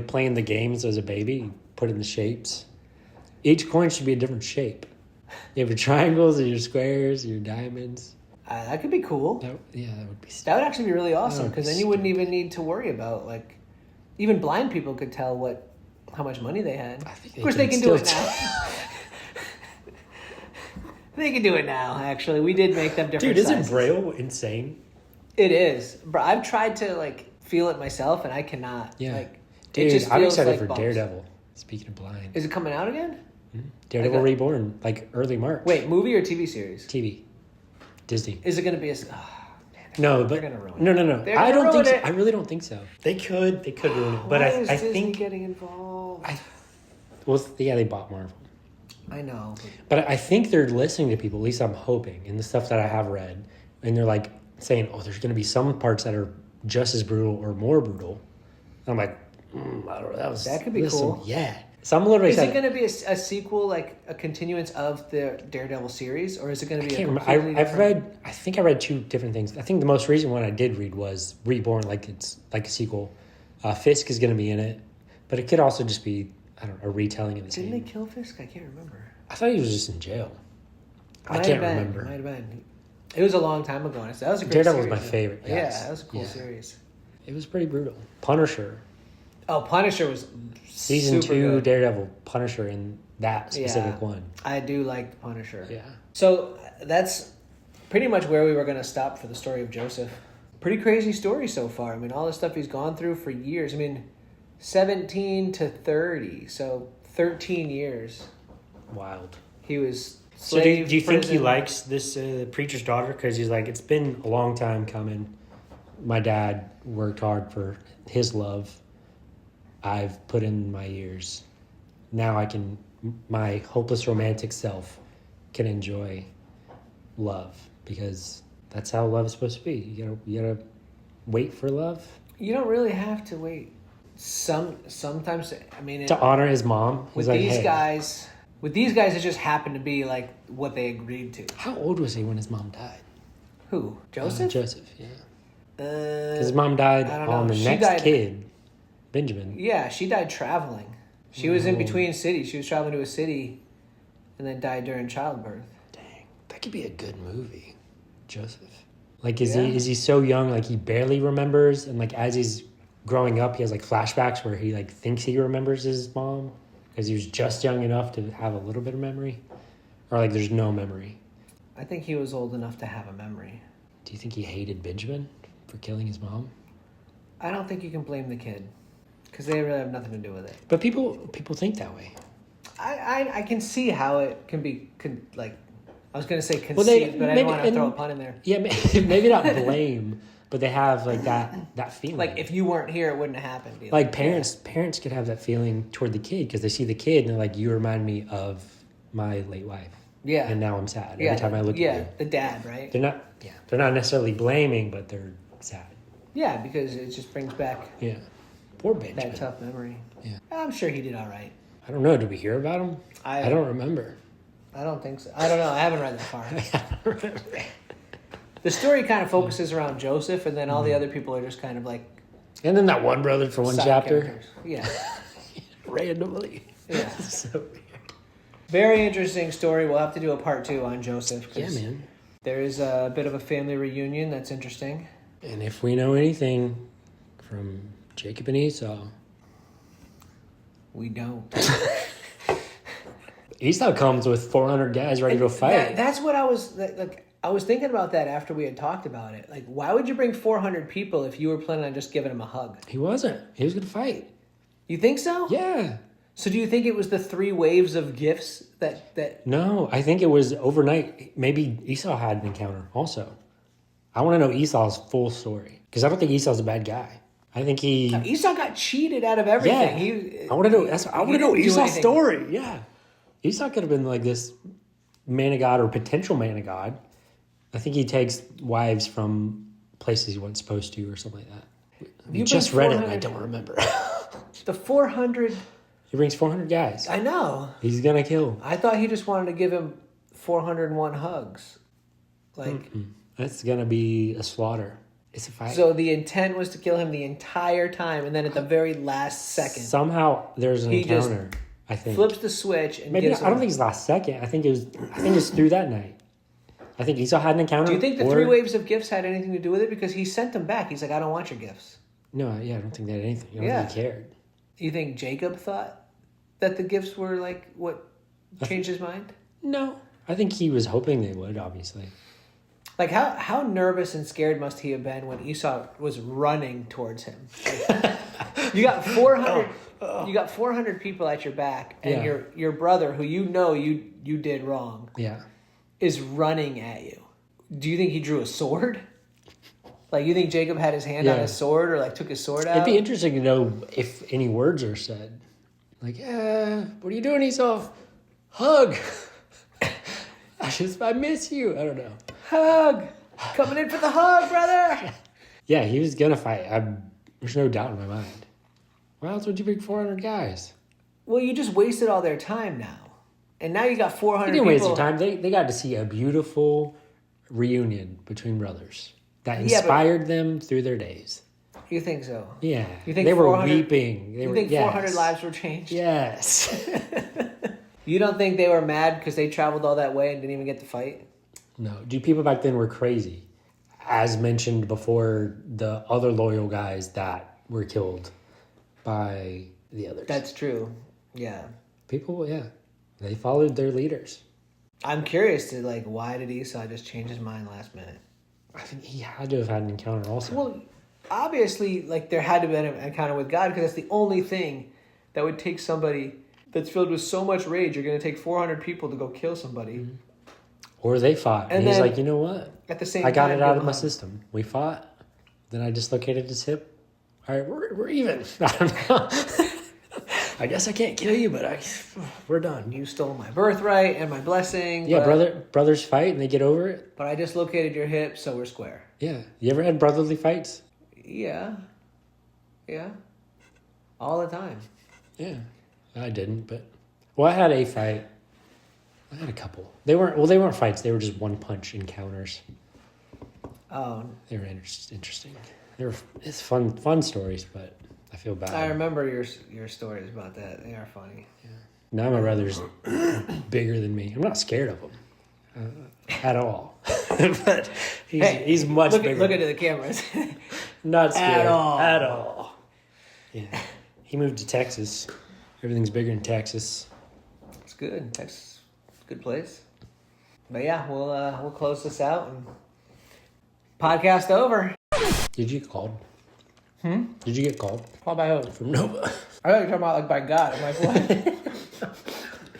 playing the games as a baby. You put it in the shapes. Each coin should be a different shape. You have your triangles and your squares, your diamonds. That could be cool. That would be. That would actually be really awesome, That would be because then you wouldn't even need to worry about, like, even blind people could tell how much money they had. I think of course, they can do it still now. They can do it now. Actually, we did make them different. Dude, sizes. isn't Braille insane? It is, bro. I've tried to feel it myself, and I cannot. Yeah, it dude, just I'm feels excited like for bumps. Daredevil. Speaking of blind, Is it coming out again? Daredevil got- Reborn, early March. Wait, movie or TV series? TV, Disney. Is it going to be a? No, but they're gonna ruin it. no. They're I gonna don't think ruin so. it. I really don't think so. They could ruin it, but Why I is Disney think getting involved? they bought Marvel. I know. But I think they're listening to people. At least I'm hoping in the stuff that I have read, and they're saying, "Oh, there's going to be some parts that are just as brutal or more brutal." I'm like, I don't know. That could be cool. Yeah. So I'm literally. Is it going to be a sequel, like a continuance of the Daredevil series, or is it going to be? I think I read two different things. I think the most recent one I did read was Reborn, it's like a sequel. Fisk is going to be in it, but it could also just be a retelling of the same. Didn't they kill Fisk? I can't remember. I thought he was just in jail. I Might can't have been. remember. Might have been. It was a long time ago. That was a great Daredevil was series, my though. favorite. Yes. Yeah, that was a cool Yeah. series. It was pretty brutal. Punisher. Oh, Punisher was Season super 2 good. Daredevil Punisher in that specific Yeah. one. I do like Punisher. Yeah. So that's pretty much where we were going to stop for the story of Joseph. Pretty crazy story so far. I mean, all the stuff he's gone through for years. I mean, 17 to 30, so 13 years. Wild. He was So do slave, you think he prison. likes this preacher's daughter? Because he's like, it's been a long time coming. My dad worked hard for his love. I've put in my years. Now my hopeless romantic self can enjoy love, because that's how love is supposed to be. You gotta wait for love. You don't really have to wait. Sometimes, I mean, To honor his mom. with He's like, these hey. guys, it just happened to be like what they agreed to. How old was he when his mom died? Who? Joseph? Joseph, yeah. Uh, His mom died I don't on know. the She next died- kid, Benjamin. Yeah, she died traveling. She was in between cities. She was traveling to a city and then died during childbirth. Dang, that could be a good movie, Joseph. Is Yeah. he so young, he barely remembers, and as he's growing up, he has flashbacks where he thinks he remembers his mom because he was just young enough to have a little bit of memory, or there's no memory. I think he was old enough to have a memory. Do you think he hated Benjamin for killing his mom? I don't think you can blame the kid because they really have nothing to do with it. But people think that way. I can see how it can be I was going to say conceit, but I didn't want to throw a pun in there. Yeah, maybe not blame, but they have like that feeling. Like if you weren't here, it wouldn't have happened. Like parents could have that feeling toward the kid because they see the kid and they're like, you remind me of my late wife. Yeah. And now I'm sad every time I look at you. Yeah, the dad, right? They're not necessarily blaming, but they're sad. Yeah, because it just brings back Poor Benjamin. that tough memory. Yeah. I'm sure he did all right. I don't know. Did we hear about him? I don't remember. I don't think so. I don't know. I haven't read that far. The story kind of focuses around Joseph, and then all the other people are just kind of like... And then that one brother for one chapter. Characters. Yeah. Randomly. Yeah. So weird. Very interesting story. We'll have to do a part 2 on Joseph. Yeah, man. There is a bit of a family reunion that's interesting. And if we know anything from Jacob and Esau... We don't. Esau comes with 400 guys ready to fight. That's what I was like. I was thinking about that after we had talked about it. Like, why would you bring 400 people if you were planning on just giving him a hug? He wasn't. He was going to fight. You think so? Yeah. So do you think it was the 3 waves of gifts that... No, I think it was overnight. Maybe Esau had an encounter also. I want to know Esau's full story because I don't think Esau's a bad guy. I think Esau got cheated out of everything. Yeah. I want to know. I want to know Esau's story. Yeah. Esau could have been like this man of God or potential man of God. I think he takes wives from places he wasn't supposed to or something like that. You just read it and I don't remember. The 400... He brings 400 guys. I know. He's going to kill. I thought he just wanted to give him 401 hugs. Like... That's going to be a slaughter. It's a fight. So the intent was to kill him the entire time, and then at the very last second... Somehow there's an encounter, I think. Flips the switch and maybe gives him... I don't think it's last second. I think it's through that night. I think Esau had an encounter. Do you think the 3 waves of gifts had anything to do with it? Because he sent them back. He's like, I don't want your gifts. No, I don't think they had anything. I don't think he cared. You think Jacob thought that the gifts were like what changed his mind? No. I think he was hoping they would, obviously. Like how nervous and scared must he have been when Esau was running towards him? Like, you got 400 you got 400 people at your back, and your brother, who you did wrong, is running at you. Do you think he drew a sword? Like, you think Jacob had his hand on his sword or like took his sword out? It'd be interesting to know if any words are said. Like, what are you doing, Esau? Hug. I miss you. I don't know. Hug. Coming in for the hug, brother. Yeah, he was going to fight. There's no doubt in my mind. Why else would you bring 400 guys? Well, you just wasted all their time now. And now you got 400 people. They didn't waste their time. They got to see a beautiful reunion between brothers that inspired them through their days. You think so? Yeah. You think they were weeping. You think 400 lives were changed? Yes. You don't think they were mad because they traveled all that way and didn't even get to fight? No. People back then were crazy. As mentioned before, the other loyal guys that were killed by the others. That's true. Yeah. People, they followed their leaders. I'm curious to, like, why did Esau just change his mind last minute? I think he had to have had an encounter also. Well, obviously, like, there had to have been an encounter with God, because that's the only thing that would take somebody that's filled with so much rage. You're going to take 400 people to go kill somebody. Mm-hmm. Or they fought. And he's like, you know what? At the same time, I got time, it out of my system. We fought. Then I dislocated his hip. All right, we're even. I don't know. I guess I can't kill you, but we're done. You stole my birthright and my blessing. Yeah, brothers fight and they get over it. But I dislocated your hip, so we're square. Yeah. You ever had brotherly fights? Yeah. Yeah. All the time. Yeah. I didn't, but... Well, I had a fight. I had a couple. They weren't fights. They were just one-punch encounters. Oh. They were interesting. It's fun stories, but I feel bad. I remember your stories about that. They are funny. Yeah. Now my brother's bigger than me. I'm not scared of him at all. But he's much bigger. Look into the cameras. Not scared at all. Yeah. He moved to Texas. Everything's bigger in Texas. It's good. Texas, good place. But yeah, we'll close this out and podcast over. Did you get called? Did you get called? Called by who? From Nova. I thought you were talking about like by God. I'm like, what?